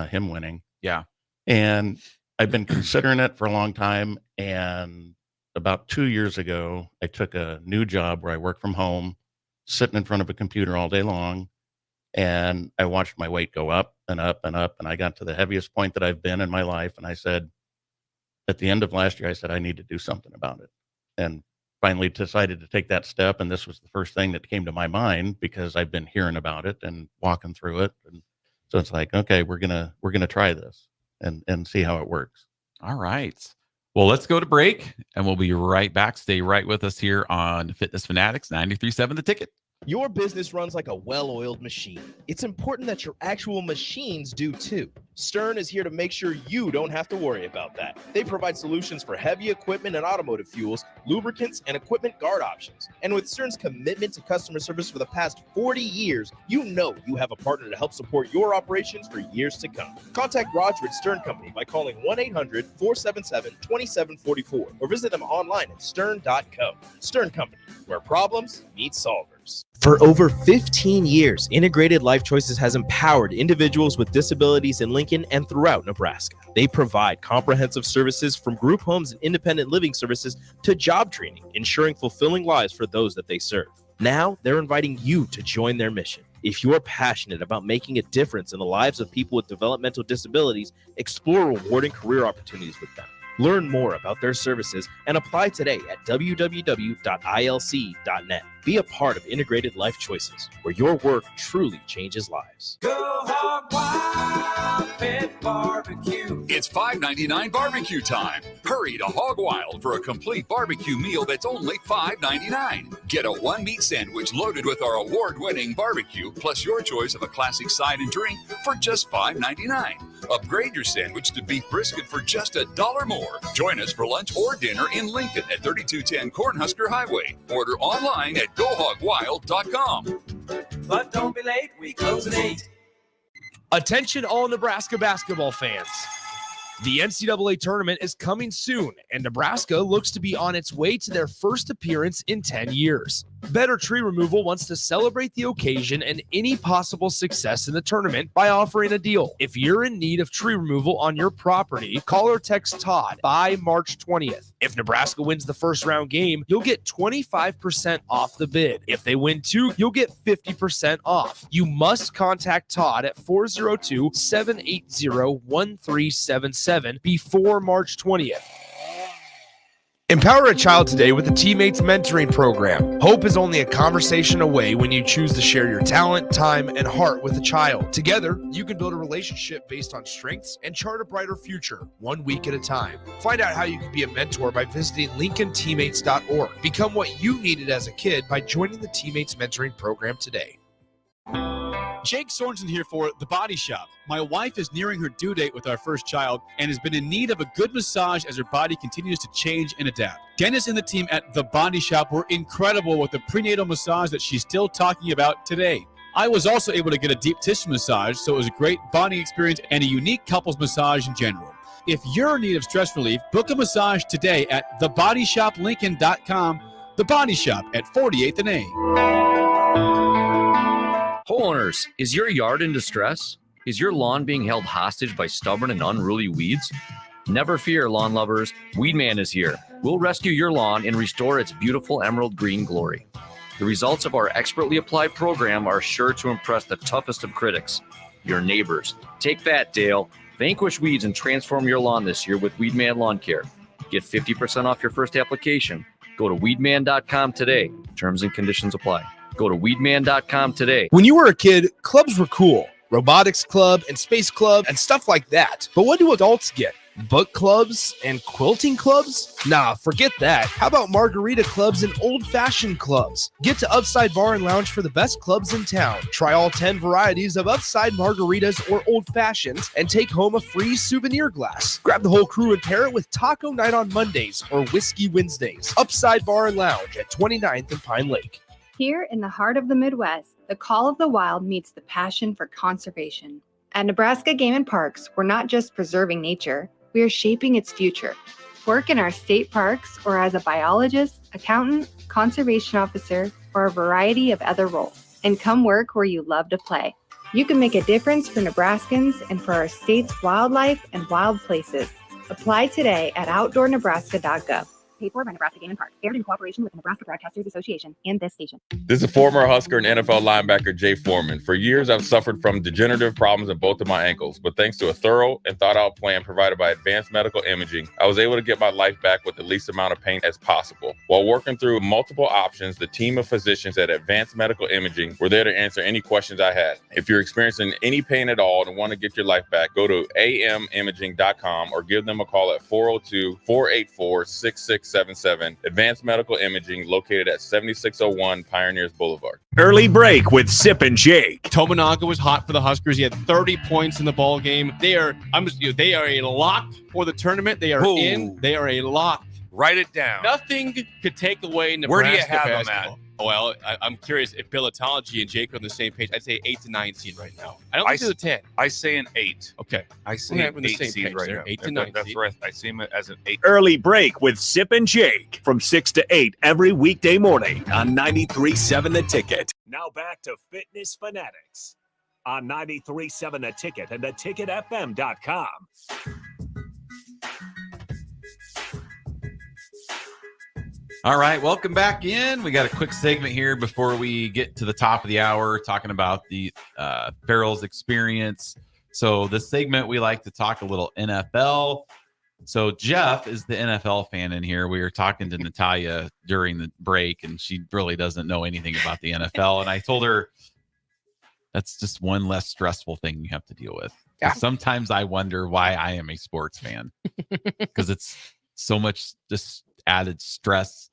him winning. Yeah. And I've been considering it for a long time. And about 2 years ago, I took a new job where I work from home, sitting in front of a computer all day long. And I watched my weight go up and up and up. And I got to the heaviest point that I've been in my life. And I said, at the end of last year, I said, I need to do something about it. And finally decided to take that step. And this was the first thing that came to my mind because I've been hearing about it and walking through it. And so it's like, okay, we're going to try this and see how it works. All right. Well, let's go to break and we'll be right back. Stay right with us here on Fitness Fanatics 93.7 The Ticket. Your business runs like a well-oiled machine. It's important that your actual machines do too. Stern is here to make sure you don't have to worry about that. They provide solutions for heavy equipment and automotive fuels, lubricants, and equipment guard options. And with Stern's commitment to customer service for the past 40 years, you know you have a partner to help support your operations for years to come. Contact Roger at Stern Company by calling 1-800-477-2744 or visit them online at stern.co. Stern Company, where problems meet solvers. For over 15 years, Integrated Life Choices has empowered individuals with disabilities in Lincoln and throughout Nebraska. They provide comprehensive services from group homes and independent living services to job training, ensuring fulfilling lives for those that they serve. Now, they're inviting you to join their mission. If you're passionate about making a difference in the lives of people with developmental disabilities, explore rewarding career opportunities with them. Learn more about their services and apply today at www.ilc.net. Be a part of Integrated Life Choices, where your work truly changes lives. Go Hog Wild Pit Barbecue. It's $5.99 barbecue time. Hurry to Hog Wild for a complete barbecue meal that's only $5.99. Get a one-meat sandwich loaded with our award-winning barbecue, plus your choice of a classic side and drink for just $5.99. Upgrade your sandwich to beef brisket for just $1 more. Join us for lunch or dinner in Lincoln at 3210 Cornhusker Highway. Order online at GoHogWild.com. But don't be late, we close at 8. Attention all Nebraska basketball fans. The NCAA tournament is coming soon, and Nebraska looks to be on its way to their first appearance in 10 years. Better Tree Removal wants to celebrate the occasion and any possible success in the tournament by offering a deal. If you're in need of tree removal on your property, call or text Todd by March 20th. If Nebraska wins the first round game, you'll get 25% off the bid. If they win 2, you'll get 50% off. You must contact Todd at 402-780-1377 before March 20th. Empower a child today with the Teammates Mentoring Program. Hope is only a conversation away when you choose to share your talent, time, and heart with a child. Together, you can build a relationship based on strengths and chart a brighter future, 1 week at a time. Find out how you can be a mentor by visiting LincolnTeammates.org. Become what you needed as a kid by joining the Teammates Mentoring Program today. Jake Sorensen here for The Body Shop. My wife is nearing her due date with our first child and has been in need of a good massage as her body continues to change and adapt. Dennis and the team at The Body Shop were incredible with the prenatal massage that she's still talking about today. I was also able to get a deep tissue massage, so it was a great bonding experience and a unique couples massage in general. If you're in need of stress relief, book a massage today at thebodyshoplincoln.com. The Body Shop at 48th and A. Homeowners, is your yard in distress? Is your lawn being held hostage by stubborn and unruly weeds? Never fear, lawn lovers. Weedman is here. We'll rescue your lawn and restore its beautiful emerald green glory. The results of our expertly applied program are sure to impress the toughest of critics, your neighbors. Take that, Dale. Vanquish weeds and transform your lawn this year with Weedman Lawn Care. Get 50% off your first application. Go to weedman.com today. Terms and conditions apply. Go to weedman.com today. When you were a kid, clubs were cool. Robotics club and space club and stuff like that. But what do adults get? Book clubs and quilting clubs? Nah, forget that. How about margarita clubs and old-fashioned clubs? Get to Upside Bar and Lounge for the best clubs in town. Try all 10 varieties of Upside margaritas or old-fashions and take home a free souvenir glass. Grab the whole crew and pair it with taco night on Mondays or whiskey Wednesdays. Upside Bar and Lounge at 29th and Pine Lake. Here in the heart of the Midwest, the call of the wild meets the passion for conservation. At Nebraska Game and Parks, we're not just preserving nature, we are shaping its future. Work in our state parks or as a biologist, accountant, conservation officer, or a variety of other roles. And come work where you love to play. You can make a difference for Nebraskans and for our state's wildlife and wild places. Apply today at outdoornebraska.gov. Paid for by Nebraska Game and Park. Aired in cooperation with the Nebraska Broadcasters Association and this station. This is former Husker and NFL linebacker Jay Foreman. For years, I've suffered from degenerative problems in both of my ankles, but thanks to a thorough and thought-out plan provided by Advanced Medical Imaging, I was able to get my life back with the least amount of pain as possible. While working through multiple options, the team of physicians at Advanced Medical Imaging were there to answer any questions I had. If you're experiencing any pain at all and want to get your life back, go to amimaging.com or give them a call at 402-484-6677. Advanced Medical Imaging, located at 7601 Pioneers Boulevard. Early break with Sip and Jake. Tominaga was hot for the Huskers. He had 30 points in the ball game. They are a lock for the tournament. They are in. They are a lock. Write it down. Nothing could take away Nebraska. Where do you have them basketball. at? Well, I'm curious if Bilitology and Jake are on the same page. I'd say 8 to 9 seed right now. I don't think they're 10. I say an 8. Okay. I say Okay, an we're on the 8 same seed page right there. now. 8 to 9 That's seed. right. I see him as an 8. Early break with Sip and Jake from 6 to 8 every weekday morning on 93.7 The Ticket. Now back to Fitness Fanatics on 93.7 The Ticket and theticketfm.com. All right, welcome back in. We got a quick segment here before we get to the top of the hour, talking about the Farrell's experience. So this segment, we like to talk a little NFL. So Jeff is the NFL fan in here. We were talking to Natalia during the break, and she really doesn't know anything about the NFL. And I told her that's just one less stressful thing you have to deal with. Yeah. Sometimes I wonder why I am a sports fan, because it's so much just added stress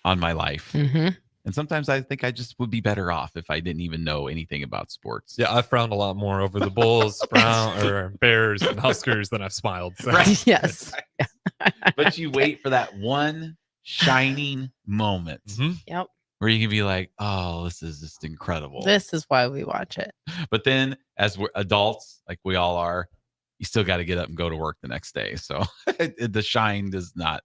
on my life. Mm-hmm. And sometimes I think I just would be better off if I didn't even know anything about sports. Yeah, I frowned a lot more over the Bulls, Bears, and Huskers than I've smiled. So. Right. Yes. But you wait for that one shining moment Yep. where you can be like, oh, this is just incredible. This is why we watch it. But then as we're adults, like we all are, you still got to get up and go to work the next day. So the shine does not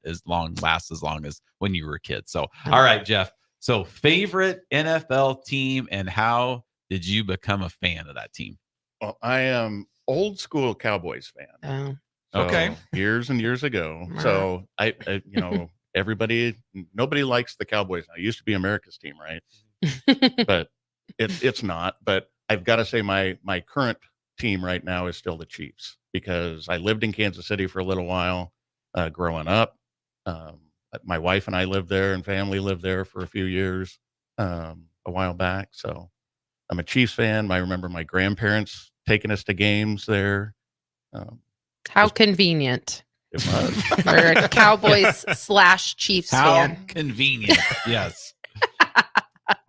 last as long as when you were a kid. So, all right, Jeff. So favorite NFL team, and how did you become a fan of that team? Well, I am old school Cowboys fan. Oh. Okay. Years and years ago. So I nobody likes the Cowboys now. It used to be America's team, right? But it's not. But I've got to say my current team right now is still the Chiefs, because I lived in Kansas City for a little while growing up. My wife and I lived there, and family lived there for a few years a while back. So I'm a Chiefs fan. I remember my grandparents taking us to games there. How convenient. It was. We're a Cowboys / Chiefs How fan. convenient. Yes.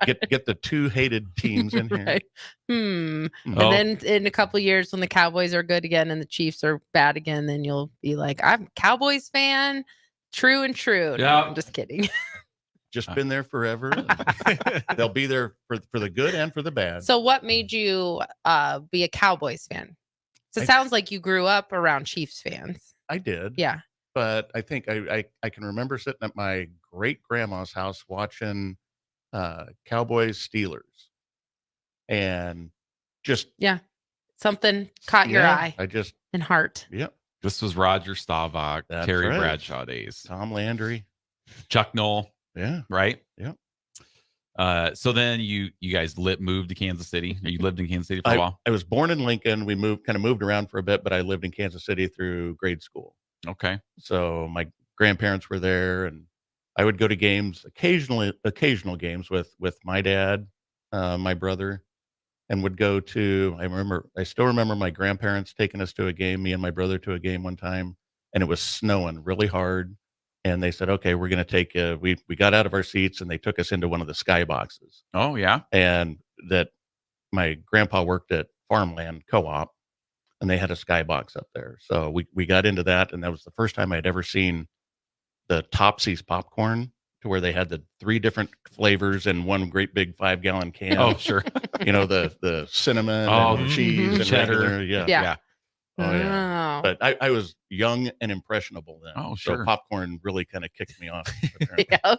Get the two hated teams in here. Right. And then in a couple of years, when the Cowboys are good again and the Chiefs are bad again, then you'll be like, I'm a Cowboys fan. True and true. No, Yeah. I'm just kidding. Just been there forever. They'll be there for the good and for the bad. So what made you be a Cowboys fan? So it sounds like you grew up around Chiefs fans. I did. Yeah. But I think I can remember sitting at my great grandma's house watching Cowboys Steelers, and just Something caught your eye I just and heart. Yep. This was Roger Staubach, That's Terry right. Bradshaw days. Tom Landry. Chuck Noll. Yeah. Right? Yep. So then you guys moved to Kansas City. You lived in Kansas City for a while? I was born in Lincoln. We moved around for a bit, but I lived in Kansas City through grade school. Okay. So my grandparents were there, and I would go to games occasional games with my dad, my brother, and would go to, I still remember my grandparents taking us to a game, me and my brother to a game one time, and it was snowing really hard. And they said, okay, we're going to take we got out of our seats, and they took us into one of the sky boxes. Oh, yeah. And that my grandpa worked at Farmland Co-op, and they had a skybox up there. So we got into that, and that was the first time I'd ever seen the Topsy's popcorn, to where they had the 3 different flavors in one great big 5-gallon can. Oh, sure. The cinnamon and cheese and cheddar. regular, yeah. Oh yeah. Oh. But I was young and impressionable then. Oh, So sure. popcorn really kind of kicked me off. Yeah.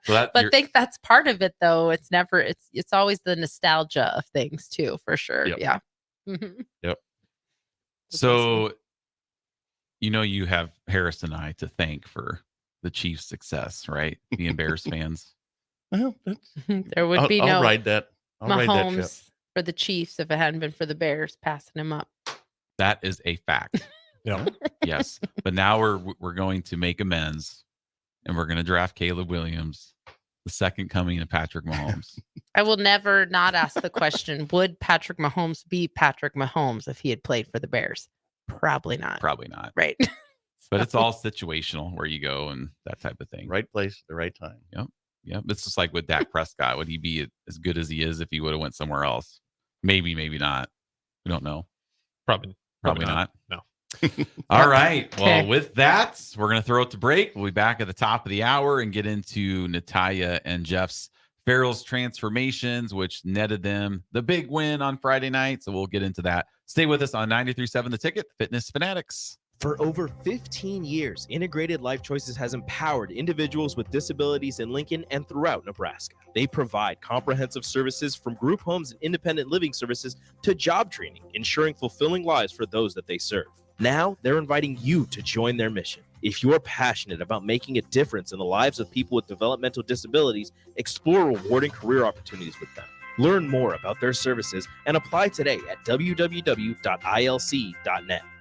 So that But I think that's part of it though. It's always the nostalgia of things too, for sure. Yep. Yeah. Mhm. Yep. so you have Harris and I to thank for the Chiefs' success, right? Being Bears fans. Well, There would be I'll no ride that. I'll ride that ship. Mahomes for the Chiefs if it hadn't been for the Bears passing him up. That is a fact. Yeah. Yes. But now we're going to make amends and we're going to draft Caleb Williams, the second coming of Patrick Mahomes. I will never not ask the question, would Patrick Mahomes be Patrick Mahomes if he had played for the Bears? Probably not. Probably not. Right. But it's all situational where you go and that type of thing. Right place at the right time. Yep. Yep. It's just like with Dak Prescott. Would he be as good as he is if he would have went somewhere else? Maybe, maybe not. We don't know. Probably not. No. All right. Okay. Well, with that, we're going to throw it to break. We'll be back at the top of the hour and get into Natalia and Jeff's Farrell's transformations, which netted them the big win on Friday night. So we'll get into that. Stay with us on 93.7 The Ticket, Fitness Fanatics. For over 15 years, Integrated Life Choices has empowered individuals with disabilities in Lincoln and throughout Nebraska. They provide comprehensive services from group homes and independent living services to job training, ensuring fulfilling lives for those that they serve. Now, they're inviting you to join their mission. If you're passionate about making a difference in the lives of people with developmental disabilities, explore rewarding career opportunities with them. Learn more about their services and apply today at www.ilc.net.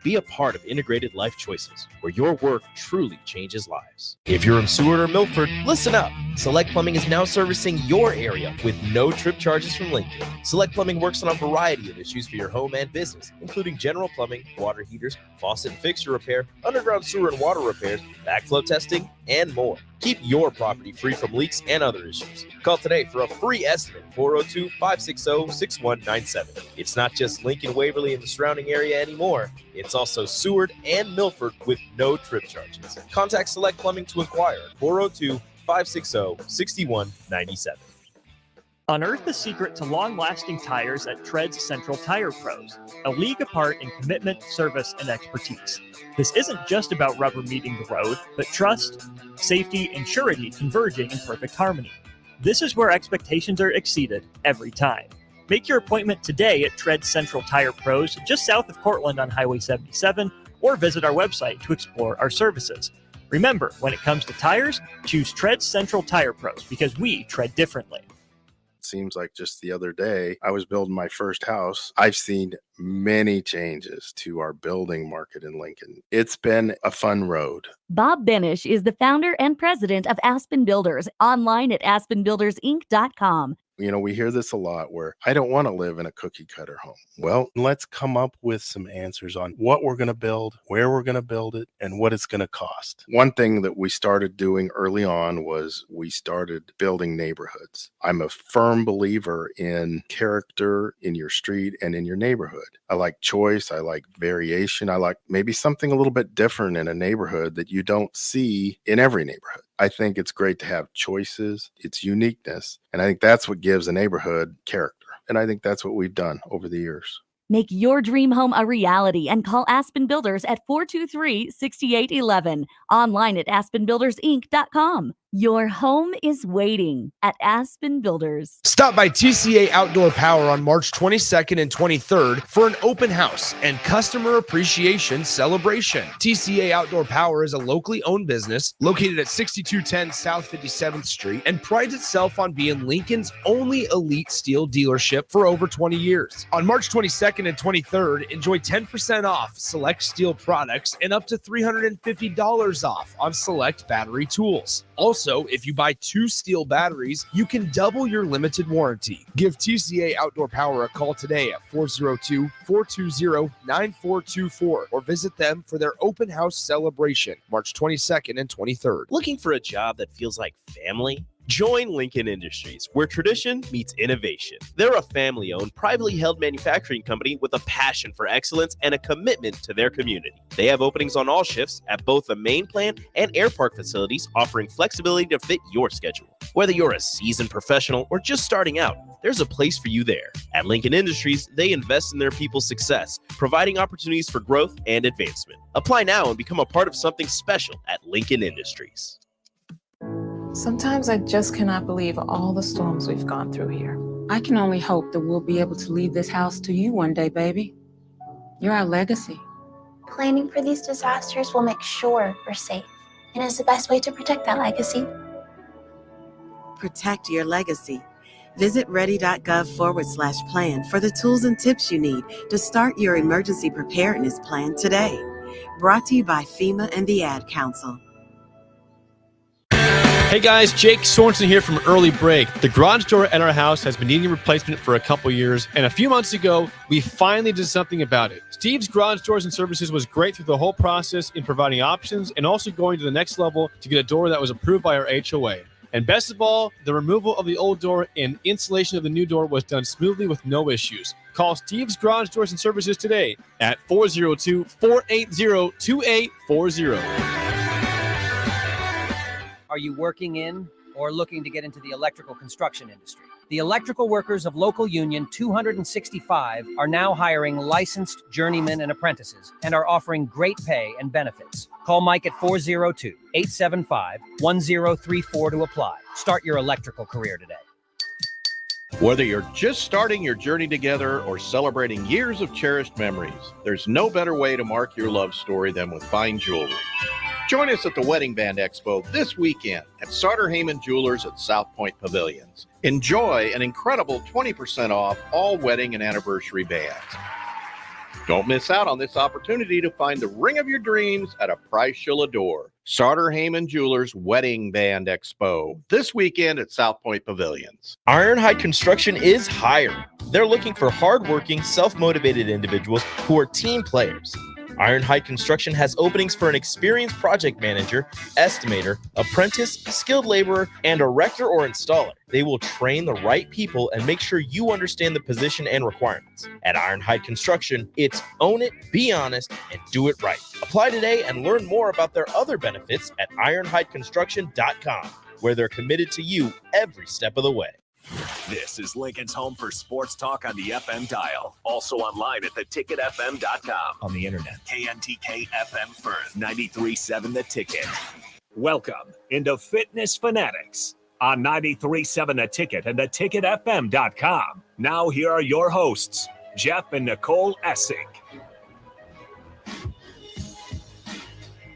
Be a part of Integrated Life Choices, where your work truly changes lives. If you're in Seward or Milford, listen up. Select Plumbing is now servicing your area with no trip charges from Lincoln. Select Plumbing works on a variety of issues for your home and business, including general plumbing, water heaters, faucet and fixture repair, underground sewer and water repairs, backflow testing, and more. Keep your property free from leaks and other issues. Call today for a free estimate, 402-560-6197. It's not just Lincoln, Waverly, and the surrounding area anymore. It's also Seward and Milford with no trip charges. Contact Select Plumbing to inquire at 402-560-6197. Unearth the secret to long-lasting tires at Tread's Central Tire Pros, a league apart in commitment, service, and expertise. This isn't just about rubber meeting the road, but trust, safety, and surety converging in perfect harmony. This is where expectations are exceeded every time. Make your appointment today at Tread Central Tire Pros, just south of Cortland on Highway 77, or visit our website to explore our services. Remember, when it comes to tires, choose Tread Central Tire Pros because we tread differently. Seems like just the other day, I was building my first house. I've seen many changes to our building market in Lincoln. It's been a fun road. Bob Benish is the founder and president of Aspen Builders, online at aspenbuildersinc.com. You know, we hear this a lot where I don't want to live in a cookie cutter home. Well, let's come up with some answers on what we're going to build, where we're going to build it, and what it's going to cost. One thing that we started doing early on was we started building neighborhoods. I'm a firm believer in character in your street and in your neighborhood. I like choice. I like variation. I like maybe something a little bit different in a neighborhood that you don't see in every neighborhood. I think it's great to have choices, its uniqueness, and I think that's what gives a neighborhood character. And I think that's what we've done over the years. Make your dream home a reality and call Aspen Builders at 423-6811. Online at aspenbuildersinc.com. Your home is waiting at Aspen Builders. Stop by TCA Outdoor Power on March 22nd and 23rd for an open house and customer appreciation celebration. TCA Outdoor Power is a locally owned business located at 6210 South 57th Street and prides itself on being Lincoln's only elite steel dealership for over 20 years. On March 22nd and 23rd, enjoy 10% off select steel products and up to $350 off on select battery tools. Also, if you buy 2 steel batteries, you can double your limited warranty. Give TCA Outdoor Power a call today at 402-420-9424 or visit them for their open house celebration, March 22nd and 23rd. Looking for a job that feels like family? Join Lincoln Industries, where tradition meets innovation. They're a family-owned, privately held manufacturing company with a passion for excellence and a commitment to their community. They have openings on all shifts at both the main plant and Air Park facilities, offering flexibility to fit your schedule. Whether you're a seasoned professional or just starting out, there's a place for you there. At Lincoln Industries, they invest in their people's success, providing opportunities for growth and advancement. Apply now and become a part of something special at Lincoln Industries. Sometimes I just cannot believe all the storms we've gone through here. I can only hope that we'll be able to leave this house to you one day, baby. You're our legacy. Planning for these disasters will make sure we're safe, and is the best way to protect that legacy. Protect your legacy. Visit ready.gov/plan for the tools and tips you need to start your emergency preparedness plan today. Brought to you by FEMA and the Ad Council. Hey guys, Jake Sorensen here from Early Break. The garage door at our house has been needing replacement for a couple years, and a few months ago, we finally did something about it. Steve's Garage Doors and Services was great through the whole process in providing options and also going to the next level to get a door that was approved by our HOA. And best of all, the removal of the old door and installation of the new door was done smoothly with no issues. Call Steve's Garage Doors and Services today at 402-480-2840. Are you working in or looking to get into the electrical construction industry? The electrical workers of Local Union 265 are now hiring licensed journeymen and apprentices and are offering great pay and benefits. Call Mike at 402-875-1034 to apply. Start your electrical career today. Whether you're just starting your journey together or celebrating years of cherished memories, there's no better way to mark your love story than with fine jewelry. Join us at the Wedding Band Expo this weekend at Sartor Heyman Jewelers at South Point Pavilions. Enjoy an incredible 20% off all wedding and anniversary bands. Don't miss out on this opportunity to find the ring of your dreams at a price you'll adore. Sartor Heyman Jewelers Wedding Band Expo this weekend at South Point Pavilions. Ironhide Construction is hiring. They're looking for hardworking, self-motivated individuals who are team players. Ironhide Construction has openings for an experienced project manager, estimator, apprentice, skilled laborer, and erector or installer. They will train the right people and make sure you understand the position and requirements. At Ironhide Construction, it's own it, be honest, and do it right. Apply today and learn more about their other benefits at ironhideconstruction.com, where they're committed to you every step of the way. This is Lincoln's home for sports talk on the FM dial. Also online at theticketfm.com. On the internet. KNTK FM Firth, 93.7 The Ticket. Welcome into Fitness Fanatics on 93.7 The Ticket and theticketfm.com. Now here are your hosts, Jeff and Nicole Essig.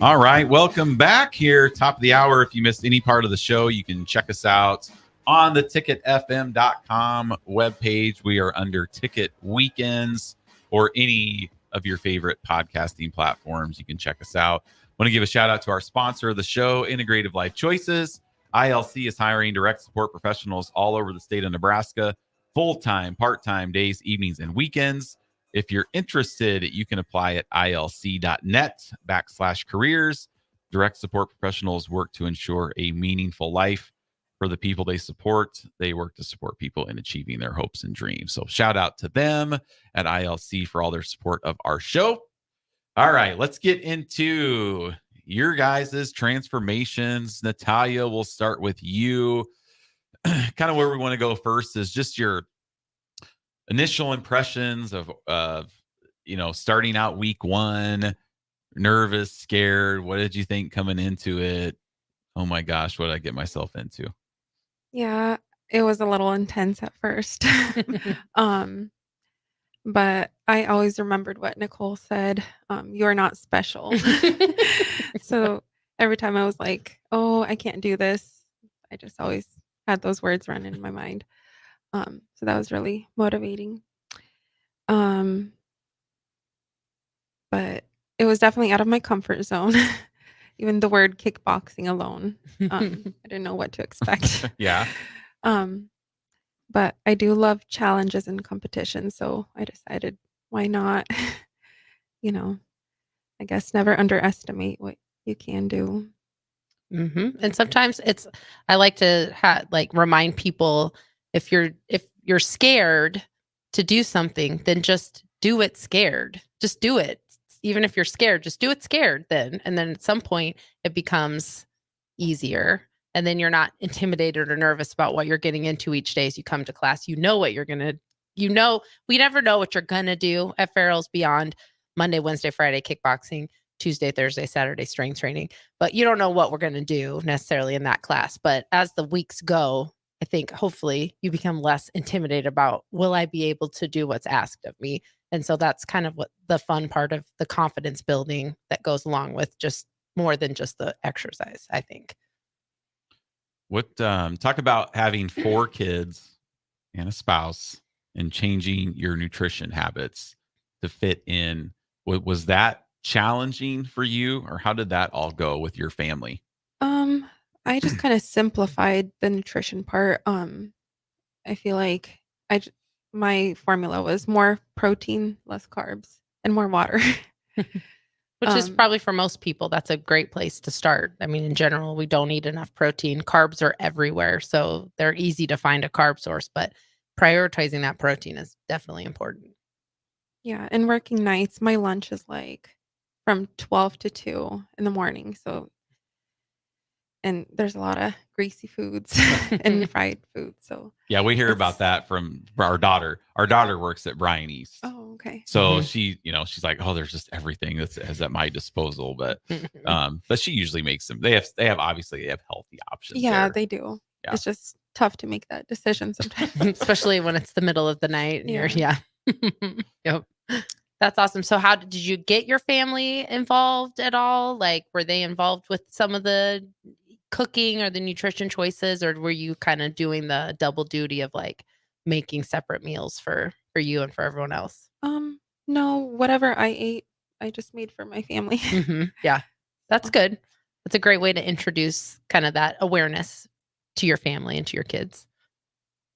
All right, welcome back here, top of the hour. If you missed any part of the show, you can check us out on the ticketfm.com webpage. We are under Ticket Weekends, or any of your favorite podcasting platforms. You can check us out. I want to give a shout out to our sponsor of the show, Integrative Life Choices. ILC is hiring direct support professionals all over the state of Nebraska, full-time, part-time, days, evenings, and weekends. If you're interested, you can apply at ilc.net/careers. Direct support professionals work to ensure a meaningful life for the people they support. They work to support people in achieving their hopes and dreams. So shout out to them at ILC for all their support of our show. All right, let's get into your guys' transformations. Natalia, we'll start with you. Kind of where we want to go first is just your initial impressions of starting out week one. Nervous, scared. What did you think coming into it? Oh my gosh, what did I get myself into? Yeah, it was a little intense at first. But I always remembered what Nicole said, you're not special. So every time I was like, oh, I can't do this, I just always had those words run in my mind. So that was really motivating. But it was definitely out of my comfort zone. Even the word kickboxing alone, I didn't know what to expect. Yeah. But I do love challenges and competition, so I decided, why not? I guess never underestimate what you can do. And sometimes I like to remind people, if you're scared to do something, then just do it scared. Just do it. Even if you're scared, just do it scared then. And then at some point it becomes easier. And then you're not intimidated or nervous about what you're getting into each day as you come to class. You know what you're gonna, we never know what you're gonna do at Farrell's beyond Monday, Wednesday, Friday kickboxing, Tuesday, Thursday, Saturday strength training. But you don't know what we're gonna do necessarily in that class. But as the weeks go, I think hopefully you become less intimidated about, will I be able to do what's asked of me? And so that's kind of what the fun part of the confidence building that goes along with just more than just the exercise, I think. What talk about having 4 kids and a spouse and changing your nutrition habits to fit in. Was that challenging for you, or how did that all go with your family? I just kind of simplified the nutrition part. I feel like my formula was more protein, less carbs, and more water. Which is probably for most people, that's a great place to start. I mean, in general, we don't eat enough protein. Carbs are everywhere, so they're easy to find a carb source, but prioritizing that protein is definitely important. Yeah, and working nights, my lunch is like from 12 to 2 in the morning. So, and there's a lot of greasy foods and fried foods. So, Yeah, we hear about that from our daughter. Our daughter works at Bryan East. Oh, okay. So she, she's like, oh, there's just everything that's at my disposal. But she usually makes them. They have healthy options. Yeah, there. they do. Yeah. It's just tough to make that decision sometimes. Especially when it's the middle of the night and Yeah. Yep. That's awesome. So how did you get your family involved at all? Like, were they involved with some of the cooking or the nutrition choices, or were you kind of doing the double duty of like making separate meals for you and for everyone else? No, whatever I ate, I just made for my family. Yeah, that's good. That's a great way to introduce kind of that awareness to your family and to your kids.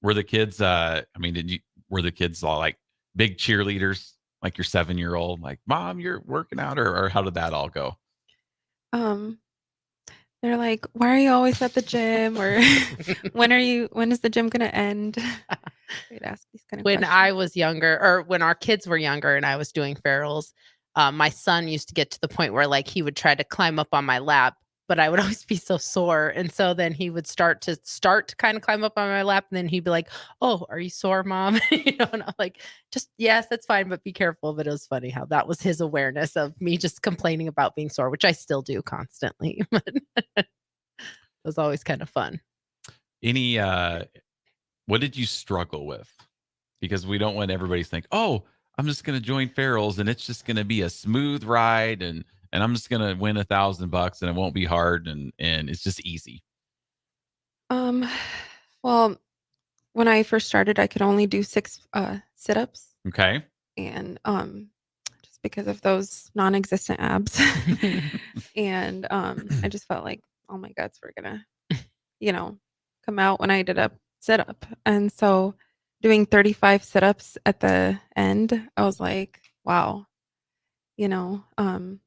Were the kids? Were the kids all like big cheerleaders, like your 7-year-old, like, Mom, you're working out, or how did that all go? They're like, "Why are you always at the gym?" Or when is the gym gonna end? They'd ask these kind of When questions. I was younger, or when our kids were younger and I was doing ferals, my son used to get to the point where like he would try to climb up on my lap, but I would always be so sore. And so then he would start to kind of climb up on my lap, and then he'd be like, "Oh, are you sore, Mom?" And I'm like, just yes, that's fine, but be careful. But it was funny how that was his awareness of me just complaining about being sore, which I still do constantly. But it was always kind of fun. Any what did you struggle with? Because we don't want everybody to think, oh, I'm just going to join Farrell's and it's just going to be a smooth ride, and I'm just going to win $1,000 and it won't be hard, and it's just easy. Well, when I first started, I could only do 6 sit-ups, Okay. and just because of those non-existent abs. And I just felt like all my guts were gonna, come out when I did a sit-up. And so doing 35 sit-ups at the end, I was like, wow, I'm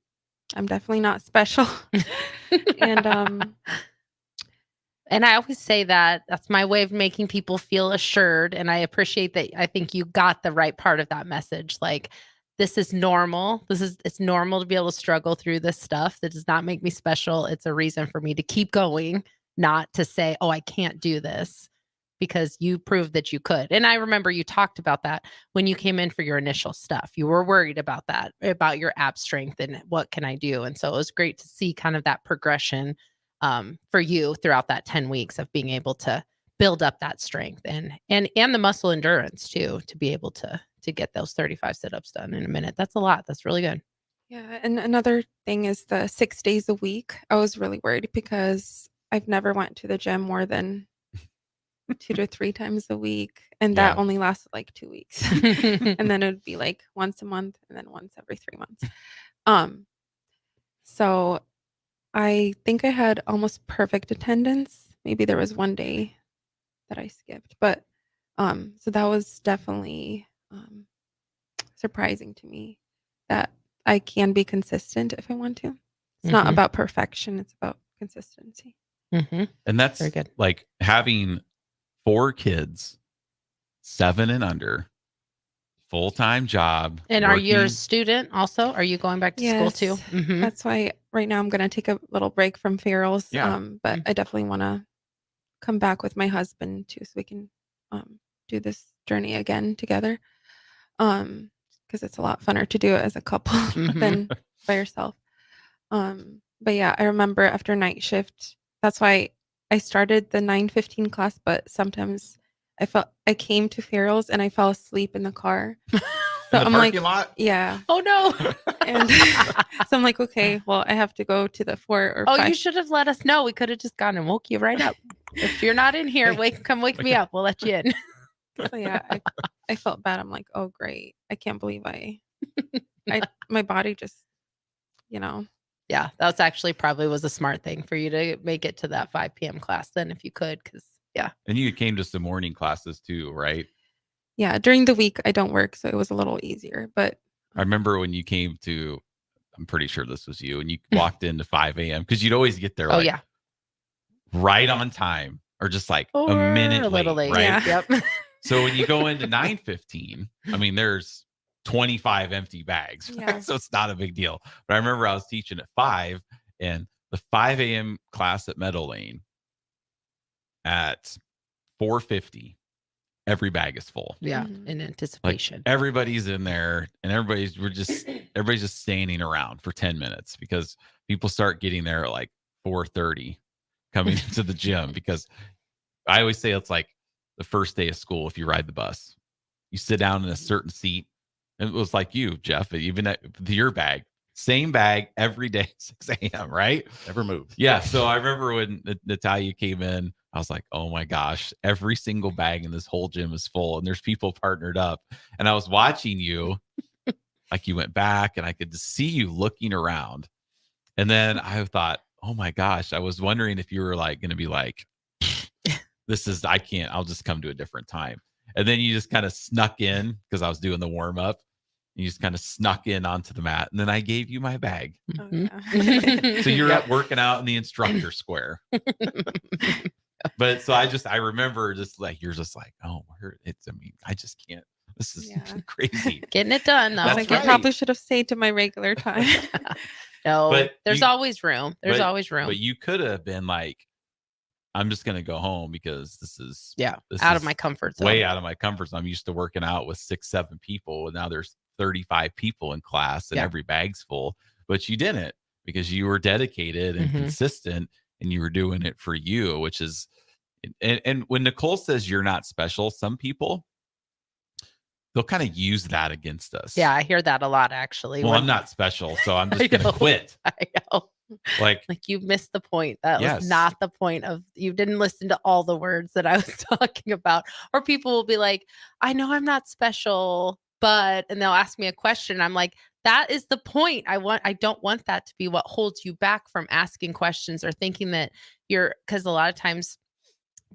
definitely not special. And And I always say that that's my way of making people feel assured. And I appreciate that. I think you got the right part of that message. Like, this is normal. It's normal to be able to struggle through this stuff. That does not make me special. It's a reason for me to keep going, not to say, oh, I can't do this, because you proved that you could. And I remember you talked about that when you came in for your initial stuff. You were worried about that, about your ab strength and what can I do? And so it was great to see kind of that progression for you throughout that 10 weeks of being able to build up that strength and the muscle endurance too, to be able to get those 35 sit-ups done in a minute. That's a lot. That's really good. yeah, and another thing is the 6 days a week. I was really worried because I've never went to the gym more than 2 to 3 times a week, and that Yeah. only lasted like 2 weeks. And then it would be like once a month and then once every 3 months. So I think I had almost perfect attendance. Maybe there was one day that I skipped, but so that was definitely surprising to me that I can be consistent if I want to. It's not Mhm. about perfection, it's about consistency. And that's Very good. like having 4 kids, 7 and under, full-time job. And are you a working- student also? Are you going back to school too? Mhm. That's why right now I'm going to take a little break from ferals. Yeah. But I definitely want to come back with my husband too, so we can do this journey again together. Because it's a lot funner to do it as a couple than by yourself. But yeah, I remember after night shift, that's why I started the 9:15 class, but sometimes I came to ferals and I fell asleep in the car. So In the I'm like, parking lot? yeah. Oh no. And so I'm like, okay, well, I have to go to the 4 or Oh, 5. you should have let us know. We could have just gone and woke you right up. If you're not in here, come wake me up. We'll let you in. So yeah, I felt bad. I'm like, oh great. I can't believe my body just, you know. Yeah, that's actually probably was a smart thing for you to make it to that 5 p.m. class then if you could, because yeah. And you came to some morning classes too, right? Yeah, during the week I don't work, so it was a little easier. But I remember when you came to, I'm pretty sure this was you, and you walked into 5 a.m. because you'd always get there Oh like yeah. right on time or just like Or a minute a little late. right? Yep. So when you go into 9:15, I mean, there's 25 empty bags, Yeah. so it's not a big deal. But I remember I was teaching at 5, and the 5 a.m. class at Meadow Lane at 4:50, every bag is full. Yeah, Mhm. in Like anticipation. everybody's in there, and everybody's just standing around for 10 minutes because people start getting there at like 4:30, coming to the gym. Because I always say it's like the first day of school. If you ride the bus, you sit down in a certain seat. And it was like you, Jeff, even at your bag, same bag every day, 6 a.m., right? Never moved. Yeah. So I remember when Natalia came in, I was like, oh my gosh, every single bag in this whole gym is full. And there's people partnered up. And I was watching you, like you went back, and I could just see you looking around. And then I thought, oh my gosh, I was wondering if you were like going to be like, I can't, I'll just come to a different time. And then you just kind of snuck in because I was doing the warm up. You just kind of snuck in onto the mat, and then I gave you my bag. Oh, yeah. So you're up working out in the instructor square. But so I remember just like, you're just like, oh, I just can't. This is crazy. Getting it done though. I was like, I probably should have stayed to my regular time. No, But there's you- always room. There's always room. But you could have been like, I'm just gonna go home because this out of is my comfort zone. way out of my comfort zone. I'm used to working out with 6-7 people, and now there's 35 people in class, and Yeah. every bag's full. But you didn't, because you were dedicated and consistent, and you were doing it for you, which is, and when Nicole says you're not special, some people, they'll kind of use that against us. Yeah, I hear that a lot actually. Well, when- I'm not special, so I'm I just gonna know. quit. I know. Like you missed the point. That Yes. was not the point of, you didn't listen to all the words that I was talking about. Or people will be like, I know I'm not special, but, and they'll ask me a question. I'm like, that is the point. I don't want that to be what holds you back from asking questions or thinking that because a lot of times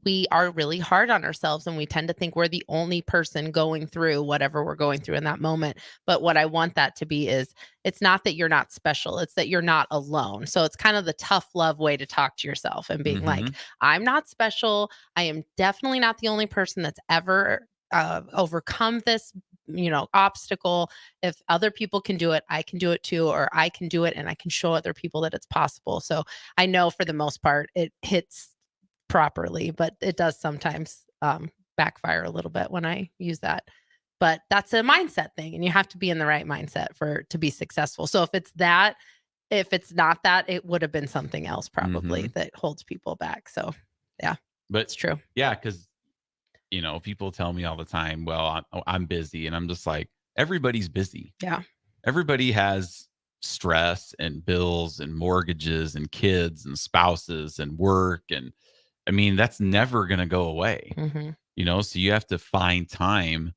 we are really hard on ourselves and we tend to think we're the only person going through whatever we're going through in that moment. But what I want that to be is, it's not that you're not special, it's that you're not alone. So it's kind of the tough love way to talk to yourself and being like, I'm not special. I am definitely not the only person that's ever overcome this, obstacle. If other people can do it, I can do it too, or I can do it and I can show other people that it's possible. So I know for the most part, it hits properly, but it does sometimes backfire a little bit when I use that. But that's a mindset thing, and you have to be in the right mindset to be successful. So if it's not that, it would have been something else probably that holds people back. So yeah, but it's true. Yeah, because people tell me all the time, well, I'm busy, and I'm just like, everybody's busy. Yeah, everybody has stress and bills and mortgages and kids and spouses and work, and I mean, that's never going to go away. So you have to find time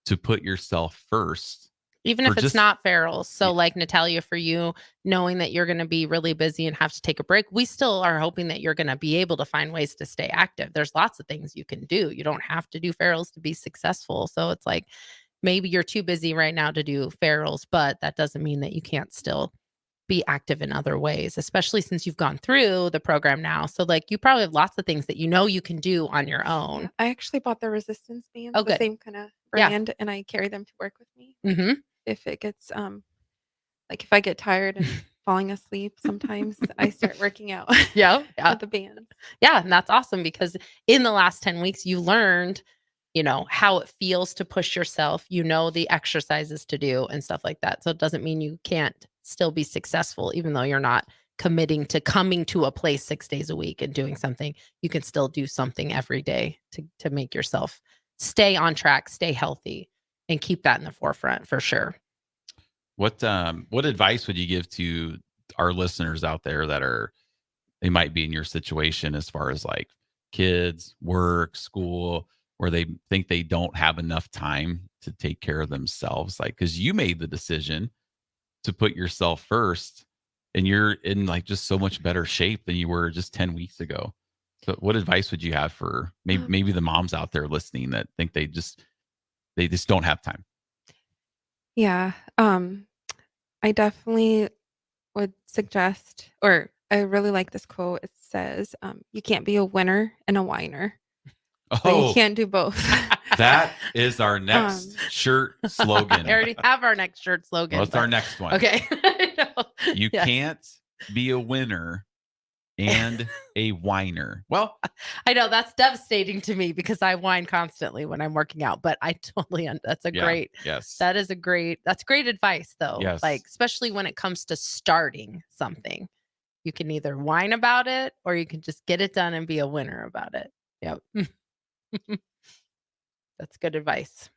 to put yourself first. Even if it's not ferals. So like Natalia, for you, knowing that you're going to be really busy and have to take a break, we still are hoping that you're going to be able to find ways to stay active. There's lots of things you can do. You don't have to do ferals to be successful. So it's like, maybe you're too busy right now to do ferals, but that doesn't mean that you can't still be active in other ways, especially since you've gone through the program now. So like you probably have lots of things that you know you can do on your own. I actually bought the resistance bands, Oh, the good. same kind of Yeah. brand, and I carry them to work with me. Mm-hmm. If it gets like if I get tired and falling asleep, sometimes I start working out Yeah. with the bands. Yeah. And that's awesome because in the last 10 weeks, you learned, how it feels to push yourself, the exercises to do and stuff like that. So it doesn't mean you can't still be successful, even though you're not committing to coming to a place 6 days a week and doing something. You can still do something every day to make yourself stay on track, stay healthy, and keep that in the forefront for sure. What advice would you give to our listeners out there they might be in your situation as far as like kids, work, school, where they think they don't have enough time to take care of themselves? Like, because you made the decision to put yourself first and you're in like just so much better shape than you were just 10 weeks ago. So what advice would you have for maybe the moms out there listening that think they just don't have time? Yeah. I definitely would suggest, or I really like this quote. It says, you can't be a winner and a whiner. So you Oh, can't do both. that is our next shirt slogan. I already have our next shirt slogan. What's our next one? Okay. You Yes. can't be a winner and a whiner. Well, I know that's devastating to me because I whine constantly when I'm working out, but I totally, that's great advice though. Yes. Like, especially when it comes to starting something, you can either whine about it or you can just get it done and be a winner about it. Yep. That's good advice.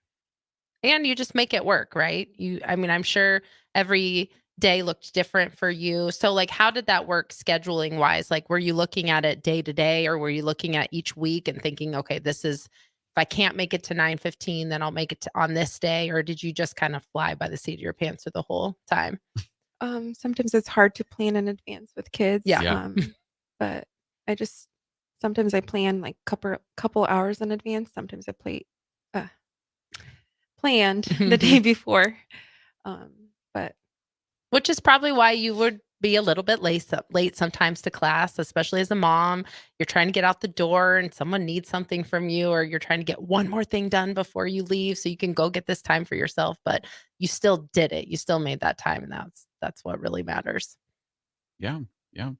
And you just make it work, right? I'm sure every day looked different for you. So like, how did that work scheduling wise? Like, were you looking at it day to day or were you looking at each week and thinking, okay, if I can't make it to 9:15, then I'll make it on this day? Or did you just kind of fly by the seat of your pants for the whole time? Sometimes it's hard to plan in advance with kids. Yeah. But sometimes I plan like couple hours in advance. Sometimes I planned the day before. But which is probably why you would be a little bit late sometimes to class, especially as a mom. You're trying to get out the door and someone needs something from you, or you're trying to get one more thing done before you leave so you can go get this time for yourself. But you still did it. You still made that time. And that's what really matters. Yeah. Yeah.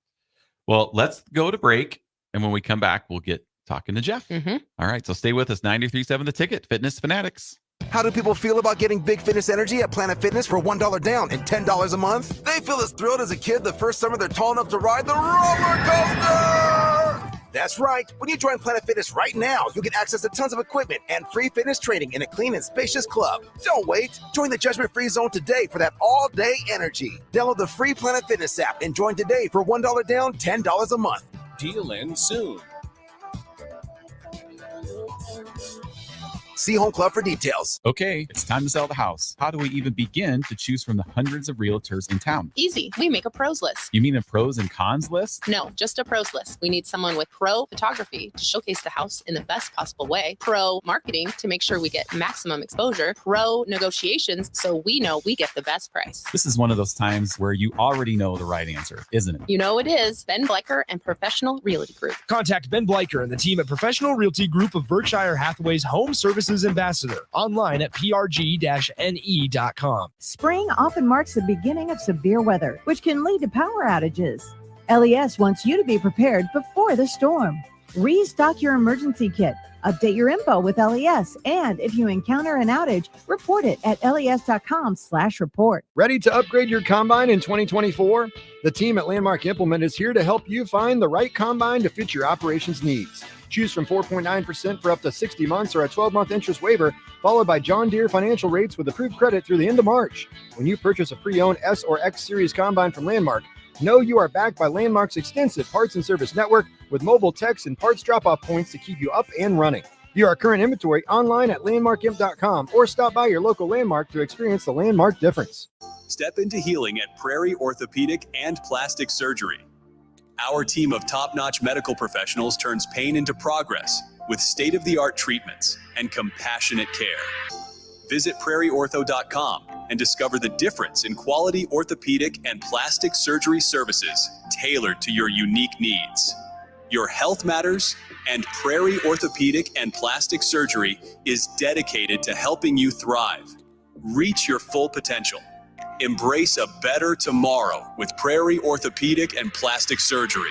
Well, let's go to break. And when we come back, we'll get talking to Jeff. Mm-hmm. All right. So stay with us. 93.7 The Ticket, Fitness Fanatics. How do people feel about getting big fitness energy at Planet Fitness for $1 down and $10 a month? They feel as thrilled as a kid the first summer they're tall enough to ride the roller coaster! That's right. When you join Planet Fitness right now, you get access to tons of equipment and free fitness training in a clean and spacious club. Don't wait. Join the judgment-free zone today for that all-day energy. Download the free Planet Fitness app and join today for $1 down, $10 a month. Deal ends soon. See Home Club for details. Okay, it's time to sell the house. How do we even begin to choose from the hundreds of realtors in town? Easy. We make a pros list. You mean a pros and cons list? No, just a pros list. We need someone with pro photography to showcase the house in the best possible way, pro marketing to make sure we get maximum exposure, pro negotiations so we know we get the best price. This is one of those times where you already know the right answer, isn't it? You know it is. Ben Bleicher and Professional Realty Group. Contact Ben Bleicher and the team at Professional Realty Group of Berkshire Hathaway's Home Services Ambassador. Online at prg-ne.com. Spring often marks the beginning of severe weather, which can lead to power outages. LES wants you to be prepared before the storm. Restock your emergency kit, update your info with LES, and if you encounter an outage, report it at les.com/report. Ready to upgrade your combine in 2024? The team at Landmark Implement is here to help you find the right combine to fit your operations needs. Choose from 4.9% for up to 60 months or a 12-month interest waiver, followed by John Deere financial rates with approved credit through the end of March. When you purchase a pre-owned S or X Series combine from Landmark, know you are backed by Landmark's extensive parts and service network with mobile techs and parts drop-off points to keep you up and running. View our current inventory online at landmarkimp.com or stop by your local Landmark to experience the Landmark difference. Step into healing at Prairie Orthopedic and Plastic Surgery. Our team of top-notch medical professionals turns pain into progress with state-of-the-art treatments and compassionate care. Visit prairieortho.com and discover the difference in quality orthopedic and plastic surgery services tailored to your unique needs. Your health matters, and Prairie Orthopedic and Plastic Surgery is dedicated to helping you thrive. Reach your full potential. Embrace a better tomorrow with Prairie Orthopedic and Plastic Surgery.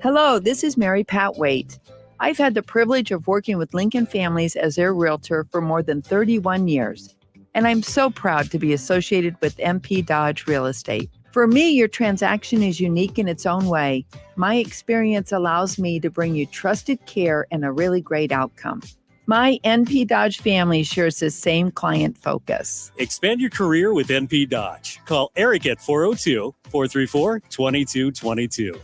Hello, this is Mary Pat Waite. I've had the privilege of working with Lincoln Families as their realtor for more than 31 years, and I'm so proud to be associated with MP Dodge Real Estate. For me, your transaction is unique in its own way. My experience allows me to bring you trusted care and a really great outcome. My NP Dodge family shares the same client focus. Expand your career with NP Dodge. Call Eric at 402-434-2222.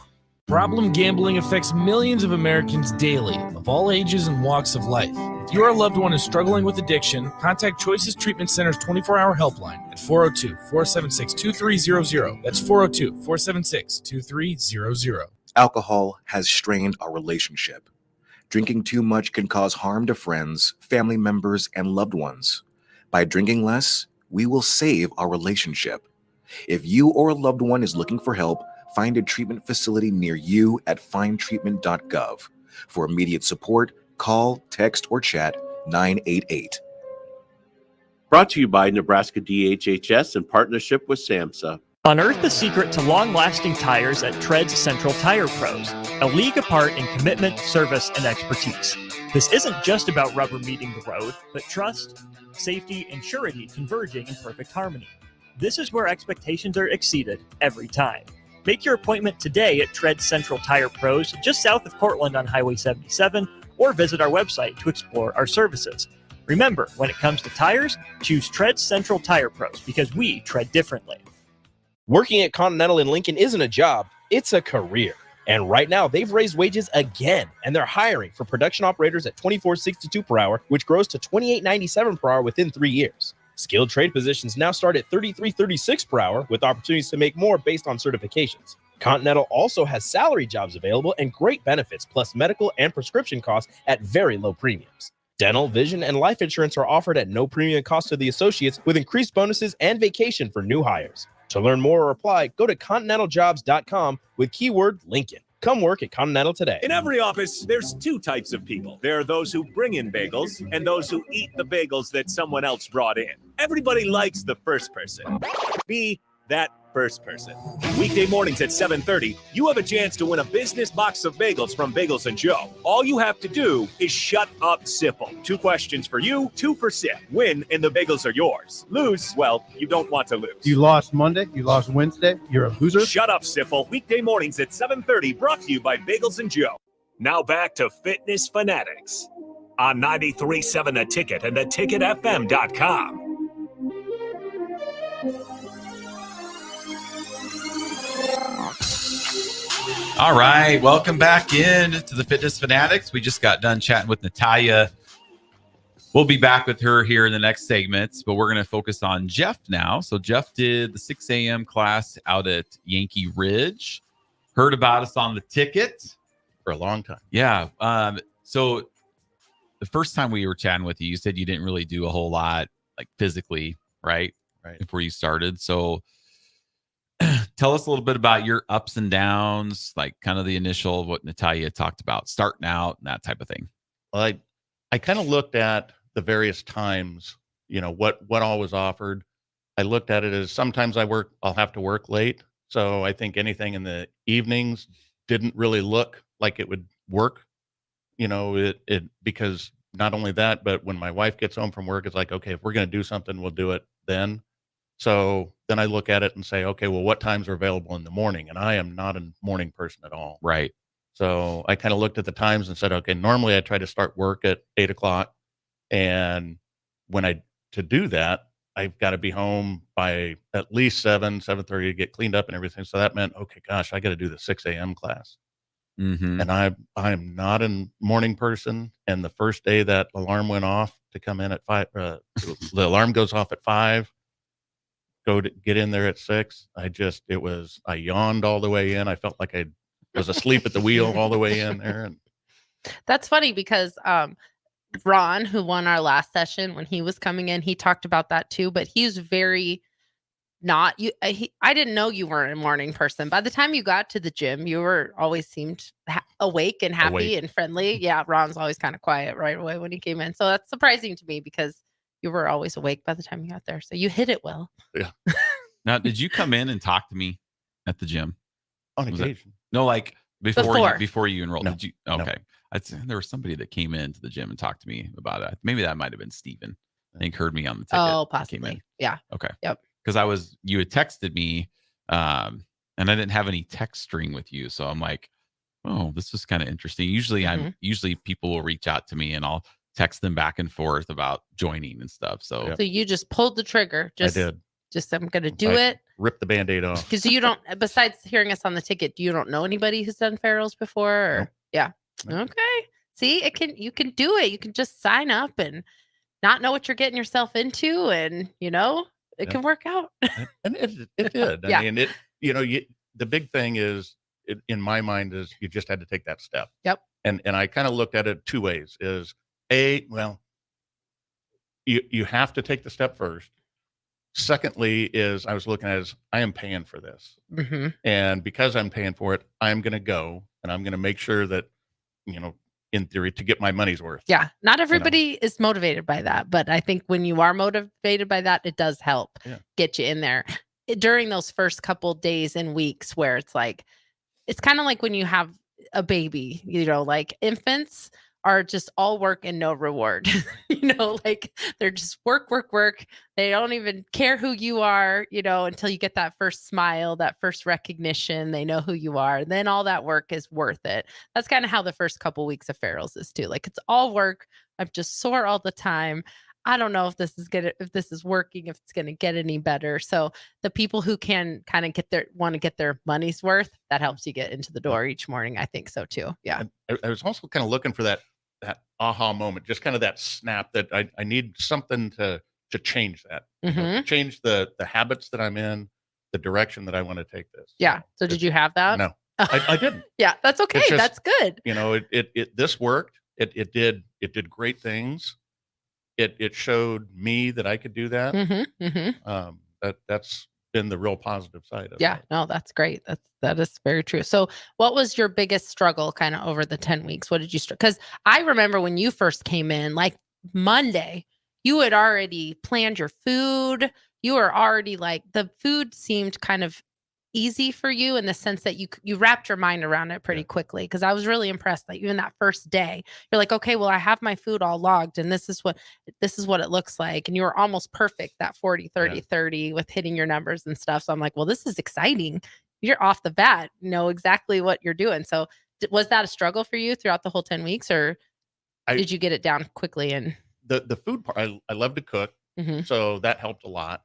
Problem gambling affects millions of Americans daily, of all ages and walks of life. If your loved one is struggling with addiction, contact Choices Treatment Center's 24-hour helpline at 402-476-2300. That's 402-476-2300. Alcohol has strained our relationship. Drinking too much can cause harm to friends, family members, and loved ones. By drinking less, we will save our relationship. If you or a loved one is looking for help, find a treatment facility near you at findtreatment.gov. For immediate support, call, text, or chat 988. Brought to you by Nebraska DHHS in partnership with SAMHSA. Unearth the secret to long-lasting tires at Tread's Central Tire Pros, a league apart in commitment, service, and expertise. This isn't just about rubber meeting the road, but trust, safety, and surety converging in perfect harmony. This is where expectations are exceeded every time. Make your appointment today at Tread Central Tire Pros, just south of Cortland on Highway 77, or visit our website to explore our services. Remember, when it comes to tires, choose Tread Central Tire Pros because we tread differently. Working at Continental in Lincoln isn't a job, it's a career. And right now, they've raised wages again, and they're hiring for production operators at $24.62 per hour, which grows to $28.97 per hour within 3 years. Skilled trade positions now start at $33.36 per hour, with opportunities to make more based on certifications. Continental also has salary jobs available and great benefits, plus medical and prescription costs at very low premiums. Dental, vision, and life insurance are offered at no premium cost to the associates, with increased bonuses and vacation for new hires. To learn more or apply, go to continentaljobs.com with keyword Lincoln. Come work at Continental today. In every office, there's two types of people. There are those who bring in bagels and those who eat the bagels that someone else brought in. Everybody likes the first person. Be that first person. Weekday mornings at 7:30, you have a chance to win a business box of bagels from Bagels & Joe. All you have to do is shut up, Sipple. 2 questions for you, 2 for Sip. Win and the bagels are yours. Lose, well, you don't want to lose. You lost Monday, you lost Wednesday, you're a loser. Shut up, Sipple. Weekday mornings at 7:30, brought to you by Bagels & Joe. Now back to Fitness Fanatics on 93.7 The Ticket and theticketfm.com. All right, welcome back in to the Fitness Fanatics. We just got done chatting with Natalia. We'll be back with her here in the next segments, but we're going to focus on Jeff now. So Jeff did the 6 a.m. class out at Yankee Ridge. Heard about us on the ticket for a long time. Yeah. So the first time we were chatting with you, you said you didn't really do a whole lot, like physically, right? Right. Before you started. So tell us a little bit about your ups and downs, like kind of the initial, what Natalia talked about, starting out and that type of thing. Well, I kind of looked at the various times, what all was offered. I looked at it as sometimes I'll have to work late. So I think anything in the evenings didn't really look like it would work, because not only that, but when my wife gets home from work, it's like, okay, if we're going to do something, we'll do it then. So then I look at it and say, okay, well, what times are available in the morning? And I am not a morning person at all. Right. So I kind of looked at the times and said, okay, normally I try to start work at 8 o'clock. And to do that, I've got to be home by at least 7:30 to get cleaned up and everything. So that meant, okay, gosh, I got to do the 6 a.m. class. Mm-hmm. And I'm not a morning person. And the first day that alarm went off to come in at 5, the alarm goes off at 5. Go to get in there at 6. I yawned all the way in. I felt like I was asleep at the wheel all the way in there. And That's funny because Ron, who won our last session, when he was coming in, he talked about that too, but he's very not you. I didn't know you weren't a morning person. By the time you got to the gym, you were always seemed awake and happy and friendly. Yeah, Ron's always kind of quiet right away when he came in. So that's surprising to me because you were always awake by the time you got there. So you hit it well. Yeah. Now, did you come in and talk to me at the gym? On Was occasion. No, like Before. before you enrolled. No. Did you? Okay. There was somebody that came into the gym and talked to me about it. Maybe that might have been Steven. I think heard me on the ticket. Oh, that came in. possibly. Yeah. Okay. Yep. Because you had texted me, and I didn't have any text string with you, so I'm like, oh, this is kind of interesting. Usually people will reach out to me and I'll text them back and forth about joining and stuff. So So you just pulled the trigger. I did. Just I'm gonna do I it. Rip the Band-Aid off. Because you don't, besides hearing us on the ticket, you don't know anybody who's done ferals before? Or, yeah. Okay. See, you can do it. You can just sign up and not know what you're getting yourself into, and it can work out. And it did. Yeah. I mean, the big thing is, in my mind, is you just had to take that step. Yep. And I kind of looked at it two ways: is you have to take the step first. Secondly, is I was looking at is I am paying for this, and because I'm paying for it, I'm going to go and I'm going to make sure that, in theory, to get my money's worth. Yeah. Not everybody is motivated by that, but I think when you are motivated by that, it does help get you in there during those first couple days and weeks where it's kind of like when you have a baby, like infants are just all work and no reward. They're just work, work, work. They don't even care who you are, until you get that first smile, that first recognition. They know who you are. Then all that work is worth it. That's kind of how the first couple weeks of ferals is too. Like, it's all work. I'm just sore all the time. I don't know if this is working, if it's going to get any better. So the people who can kind of want to get their money's worth, that helps you get into the door each morning. I think so too. Yeah. And I was also kind of looking for that aha moment, just kind of that snap that I need something to change that, change the habits that I'm in, the direction that I want to take this. Yeah. So did you have that? No, I didn't. Yeah, that's okay. It's just, that's good. This worked. It did great things. It showed me that I could do that. That's been the real positive side of it. No, that's great. That is very true. So what was your biggest struggle kind of over the 10 weeks? What did you because I remember when you first came in, like Monday, you had already planned your food. You were already the food seemed kind of easy for you in the sense that you wrapped your mind around it pretty quickly. Because I was really impressed that even that first day, you're like, okay, well, I have my food all logged and this is what it looks like. And you were almost perfect, that 40, 30, 30 with hitting your numbers and stuff. So I'm like, well, this is exciting. You're off the bat, know exactly what you're doing. So was that a struggle for you throughout the whole 10 weeks or did you get it down quickly? And the food part, I love to cook. So that helped a lot.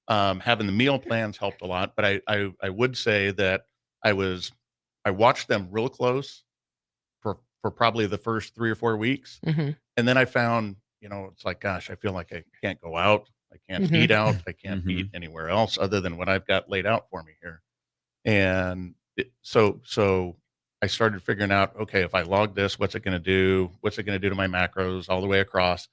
Having the meal plans helped a lot, but I would say that I watched them real close for probably the first 3 or 4 weeks. And then I found, it's like, gosh, I feel like I can't go out. I can't eat out. I can't eat anywhere else other than what I've got laid out for me here. And so I started figuring out, okay, if I log this, what's it going to do? What's it going to do to my macros all the way across?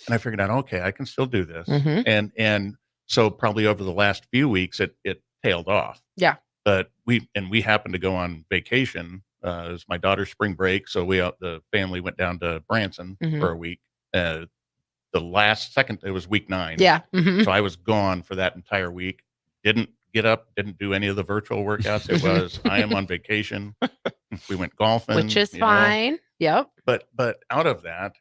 And I figured out, okay, I can still do this. And so probably over the last few weeks, it tailed off. Yeah. But we happened to go on vacation. It was my daughter's spring break. So the family went down to Branson for a week. The it was week 9. Yeah. So I was gone for that entire week. Didn't get up, didn't do any of the virtual workouts. It was, I am on vacation. We went golfing. Which is fine. Yep. But out of that,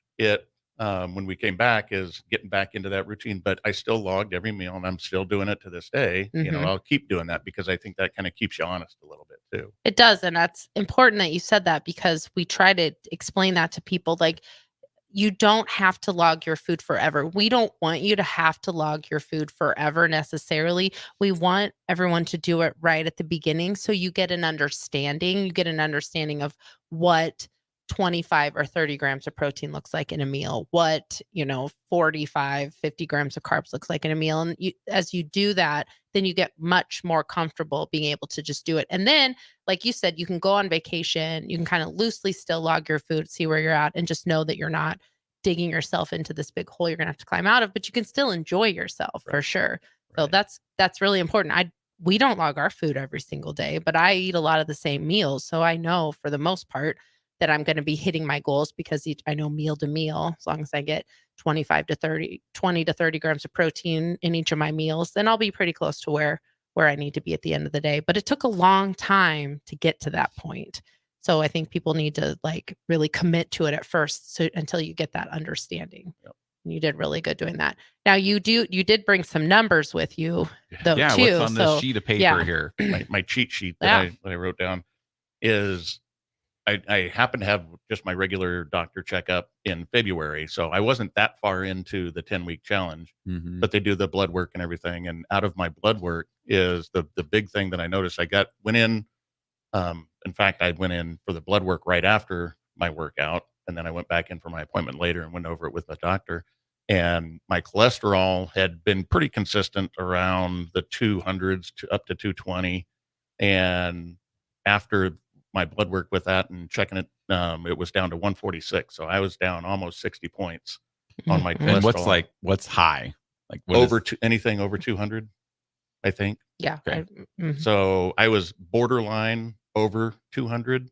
when we came back is getting back into that routine, but I still logged every meal and I'm still doing it to this day. I'll keep doing that because I think that kind of keeps you honest a little bit too. It does. And that's important that you said that because we try to explain that to people. Like, you don't have to log your food forever. We don't want you to have to log your food forever necessarily. We want everyone to do it right at the beginning. So you get an understanding. You get an understanding of what 25 or 30 grams of protein looks like in a meal, what 45, 50 grams of carbs looks like in a meal. And as you do that, then you get much more comfortable being able to just do it. And then, like you said, you can go on vacation, you can kind of loosely still log your food, see where you're at, and just know that you're not digging yourself into this big hole you're gonna have to climb out of, but you can still enjoy yourself for sure. So that's really important. We don't log our food every single day, but I eat a lot of the same meals. So I know for the most part that I'm going to be hitting my goals because I know meal to meal, as long as I get 20 to 30 grams of protein in each of my meals, then I'll be pretty close to where I need to be at the end of the day. But it took a long time to get to that point. So I think people need to like really commit to it at first until you get that understanding. Yep. And you did really good doing that. Now you did bring some numbers with you though Yeah, too. what's on this sheet of paper here? My cheat sheet that I wrote down is I happen to have just my regular doctor checkup in February. So I wasn't that far into the 10-week challenge, but they do the blood work and everything. And out of my blood work is the big thing that I noticed. Went in. In fact, I went in for the blood work right after my workout, and then I went back in for my appointment later and went over it with the doctor. And my cholesterol had been pretty consistent around the 200s to up to 220. And after my blood work with that and checking it, it was down to 146. So I was down almost 60 points on my cholesterol. And what's high? Like Anything over 200, I think. Yeah. Okay. So I was borderline over 200.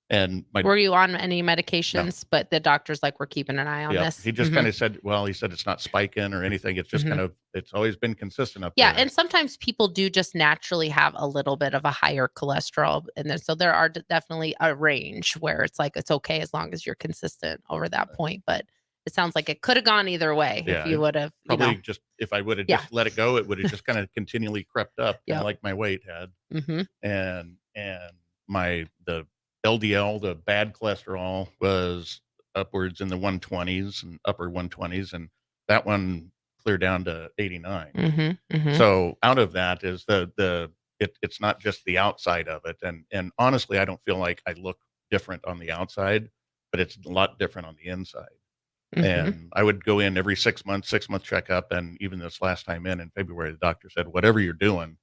And were you on any medications? No. But the doctor's like, we're keeping an eye on this. He just kind of said, he said it's not spiking or anything. It's just it's always been consistent up there. Yeah. And sometimes people do just naturally have a little bit of a higher cholesterol. And so there are definitely a range where it's like, it's okay as long as you're consistent over that point. But it sounds like it could have gone either way if you would have. Probably just, if I would have just let it go, it would have just kind of continually crept up like my weight had. And the LDL, the bad cholesterol, was upwards in the 120s and upper 120s, and that one cleared down to 89. So out of that is it's not just the outside of it, and honestly, I don't feel like I look different on the outside, but it's a lot different on the inside. And I would go in every 6 months, 6-month checkup, and even this last time in February, the doctor said, whatever you're doing.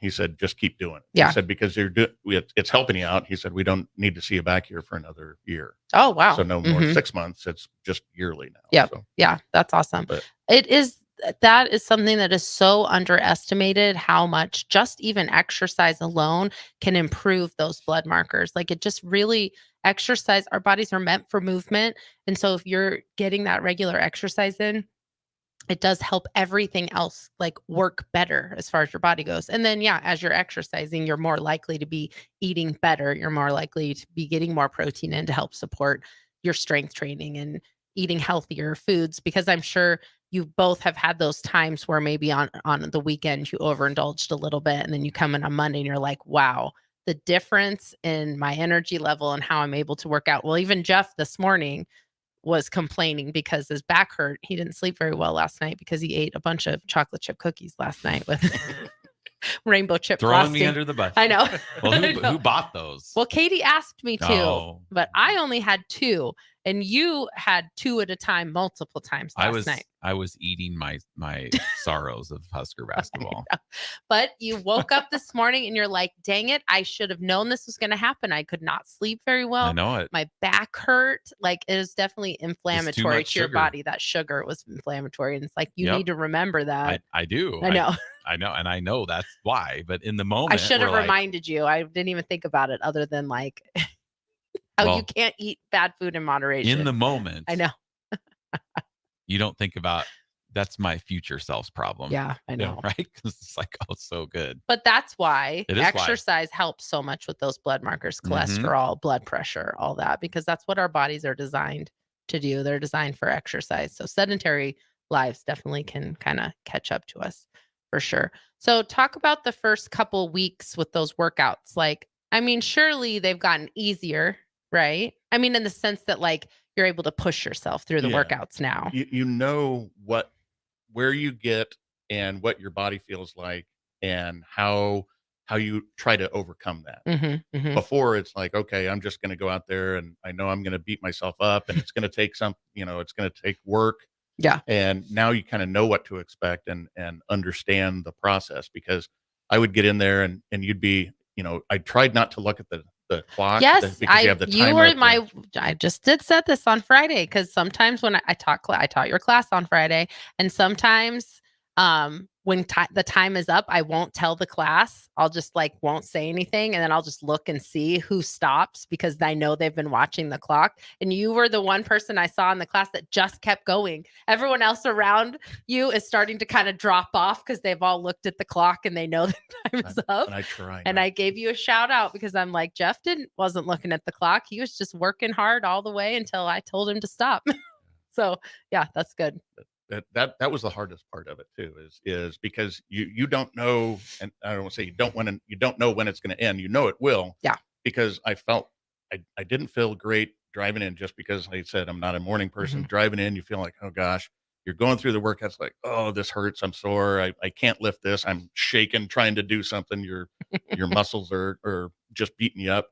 He said, just keep doing it. Yeah. He said, because it's helping you out. He said, we don't need to see you back here for another year. Oh, wow. So no more 6 months. It's just yearly now. Yeah. So. Yeah. That's awesome. That is something that is so underestimated, how much just even exercise alone can improve those blood markers. Like it just really exercise. Our bodies are meant for movement. And so if you're getting that regular exercise in, it does help everything else like work better as far as your body goes. And then, as you're exercising, you're more likely to be eating better. You're more likely to be getting more protein in to help support your strength training and eating healthier foods, because I'm sure you both have had those times where maybe on the weekend you overindulged a little bit and then you come in on Monday and you're like, wow, the difference in my energy level and how I'm able to work out. Well, even Jeff this morning was complaining because his back hurt. He didn't sleep very well last night because he ate a bunch of chocolate chip cookies last night with rainbow chip Throwing frosting. me under the bus. I know. Well, who bought those? Well, Katie asked me to, Oh. but I only had 2, and you had 2 at a time, multiple times last night. I was eating my sorrows of Husker basketball. But you woke up this morning and you're like, dang it, I should have known this was going to happen. I could not sleep very well. I know it. My back hurt. Like it is definitely inflammatory to your sugar. body. That sugar was inflammatory. And it's like, you need to remember that. I do. I know. I know. And I know that's why. But in the moment, I should have reminded you. I didn't even think about it other than like how you can't eat bad food in moderation. In the moment. I know. You don't think about that's my future self's problem. Yeah, I know. Right? Because it's like, oh, so good. But that's why It is exercise helps so much with those blood markers, cholesterol, blood pressure, all that, because that's what our bodies are designed to do. They're designed for exercise. So sedentary lives definitely can kind of catch up to us for sure. So talk about the first couple weeks with those workouts. Like, I mean, surely they've gotten easier, right? I mean, in the sense that like you're able to push yourself through the workouts now. You know where you get and what your body feels like and how you try to overcome that. Before it's like, okay, I'm just going to go out there and I know I'm going to beat myself up and it's going to take it's going to take work. Yeah. And now you kind of know what to expect and understand the process, because I would get in there and you'd be, I tried not to look at the the clock? Yes, Because you have the you timer were up there. I just did set this on Friday because sometimes when I taught your class on Friday, and sometimes when the time is up, I won't tell the class. I'll just like won't say anything, and then I'll just look and see who stops because I know they've been watching the clock. And you were the one person I saw in the class that just kept going. Everyone else around you is starting to kind of drop off because they've all looked at the clock and they know the time is up. And I try. And I gave you a shout out because I'm like, Jeff wasn't looking at the clock. He was just working hard all the way until I told him to stop. So yeah, that's good. That was the hardest part of it too, is because you don't know, and I don't want to say you don't know when it's going to end. You know it will. Yeah. Because I felt I didn't feel great driving in, just because like I said, I'm not a morning person. Mm-hmm. Driving in, you feel like, oh gosh, you're going through the workouts like, oh, this hurts. I'm sore. I can't lift this. I'm shaking trying to do something. Your muscles are just beating you up.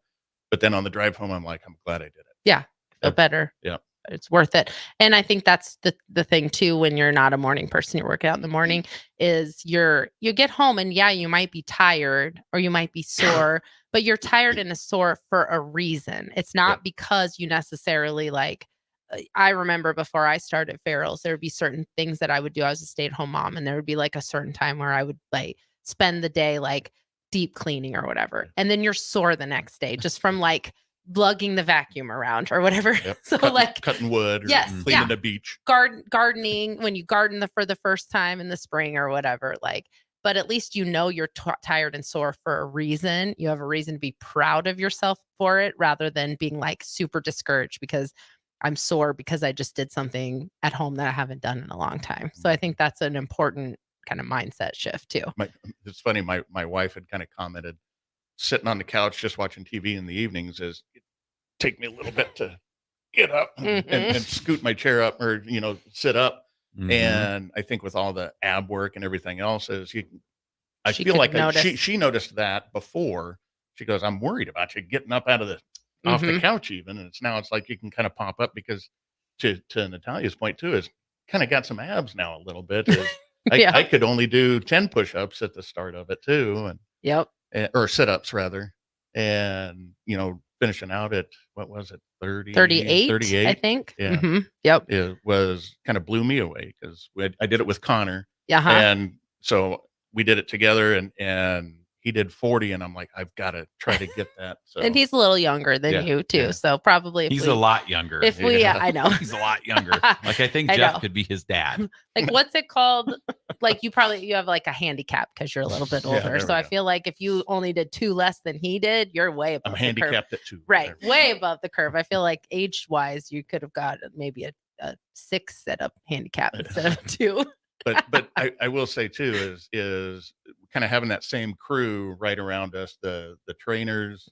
But then on the drive home, I'm like, I'm glad I did it. Yeah. Feel better. Yeah. It's worth it. And I think that's the thing too, when you're not a morning person, you're working out in the morning, is you get home and yeah, you might be tired or you might be sore, but you're tired and sore for a reason. It's not because you necessarily like, I remember before I started Farrell's, there would be certain things that I would do. I was a stay-at-home mom, and there would be like a certain time where I would like spend the day like deep cleaning or whatever. And then you're sore the next day just from like lugging the vacuum around or whatever. Yep. So cutting wood or cleaning the beach. Gardening when you garden for the first time in the spring or whatever, like, but at least you know you're tired and sore for a reason. You have a reason to be proud of yourself for it rather than being like super discouraged because I'm sore because I just did something at home that I haven't done in a long time. So I think that's an important kind of mindset shift too. It's funny. My wife had kind of commented, sitting on the couch just watching TV in the evenings, is it take me a little bit to get up and scoot my chair up or sit up. Mm-hmm. And I think with all the ab work and everything else, I She feel could like notice. she noticed that before. She goes, I'm worried about you getting up out of off the couch even, and it's like you can kind of pop up, because to Natalia's point too, is kind of got some abs now a little bit. I could only do 10 push-ups at the start of it too, or sit-ups rather, and finishing out at, what was it, 38, I think. Yeah. Mm-hmm. Yep. It was kind of blew me away because I did it with Connor. Uh-huh. And so we did it together, and he did 40, and I'm like, I've got to try to get that. So And he's a little younger than you too. Yeah. So probably He's a lot younger. If we, I know. He's a lot younger. Like I think I Jeff know. could be his dad. Like, what's it called? Like you have like a handicap because you're a little bit older. there So we I go. feel like if you only did 2 less than he did, you're way above I'm the curve. handicapped at 2. Right. Way above the curve. I feel like age wise, you could have got maybe a 6 setup handicap instead of 2. But I will say too is kind of having that same crew right around us, the trainers.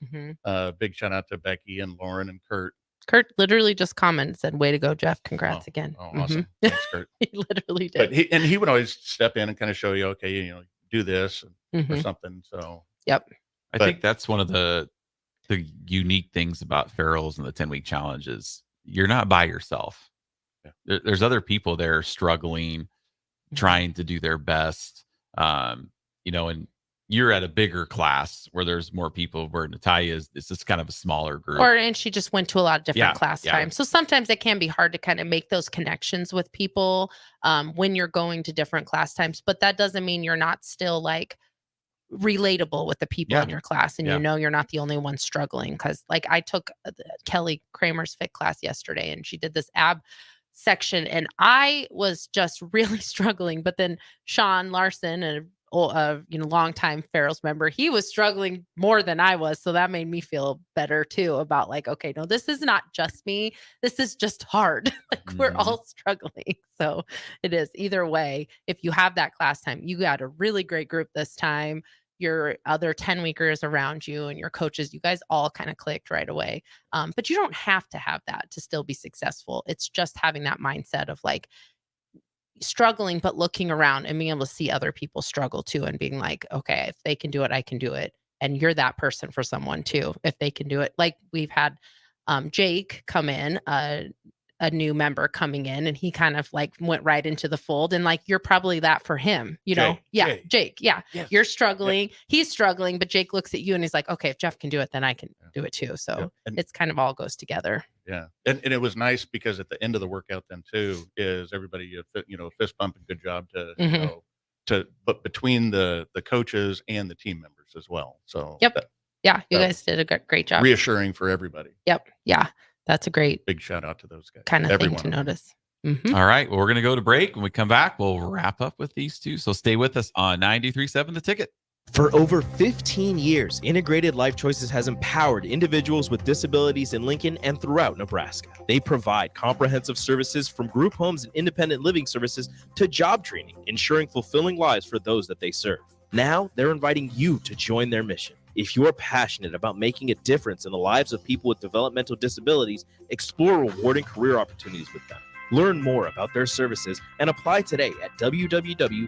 Big shout out to Becky and Lauren and Kurt. Kurt literally just commented, said, "Way to go, Jeff. Congrats again." Oh, awesome. Mhm. Thanks, Kurt. He literally did. But he would always step in and kind of show you, okay, do this or something. So Yep. I think that's one of the unique things about Farrell's and the 10-week challenge is you're not by yourself. There's other people there struggling, trying to do their best. And you're at a bigger class where there's more people, where Natalia is, it's just kind of a smaller group. And she just went to a lot of different class yeah. times. So sometimes it can be hard to kind of make those connections with people when you're going to different class times. But that doesn't mean you're not still like relatable with the people in your class, and you're not the only one struggling. Because like I took Kelly Kramer's fit class yesterday, and she did this ab section, and I was just really struggling. But then Sean Larson, a longtime Farrell's member, he was struggling more than I was, so that made me feel better too about like, okay, no, this is not just me, this is just hard. Like we're all struggling. So it is either way. If you have that class time, you got a really great group this time, your other 10 weekers around you and your coaches, you guys all kind of clicked right away. But you don't have to have that to still be successful. It's just having that mindset of like struggling, but looking around and being able to see other people struggle too, and being like, okay, if they can do it, I can do it. And you're that person for someone too, if they can do it. Like we've had Jake come in, a new member coming in, and he kind of like went right into the fold, and like you're probably that for him, you know. Jake, yeah. Yes. You're struggling, he's struggling, but Jake looks at you and he's like, okay, if Jeff can do it, then I can do it too. So it's kind of all goes together. Yeah. And it was nice because at the end of the workout then too is everybody, fist bump and good job but between the coaches and the team members as well. So you guys did a great job. Reassuring for everybody. Yep. Yeah. That's a great big shout out to those guys. Kind of thing to notice. Mm-hmm. All right. Well, we're going to go to break. When we come back, we'll wrap up with these two. So stay with us on 93.7 The Ticket. For over 15 years, Integrated Life Choices has empowered individuals with disabilities in Lincoln and throughout Nebraska. They provide comprehensive services from group homes and independent living services to job training, ensuring fulfilling lives for those that they serve. Now, they're inviting you to join their mission. If you're passionate about making a difference in the lives of people with developmental disabilities, explore rewarding career opportunities with them. Learn more about their services and apply today at www.ilc.net.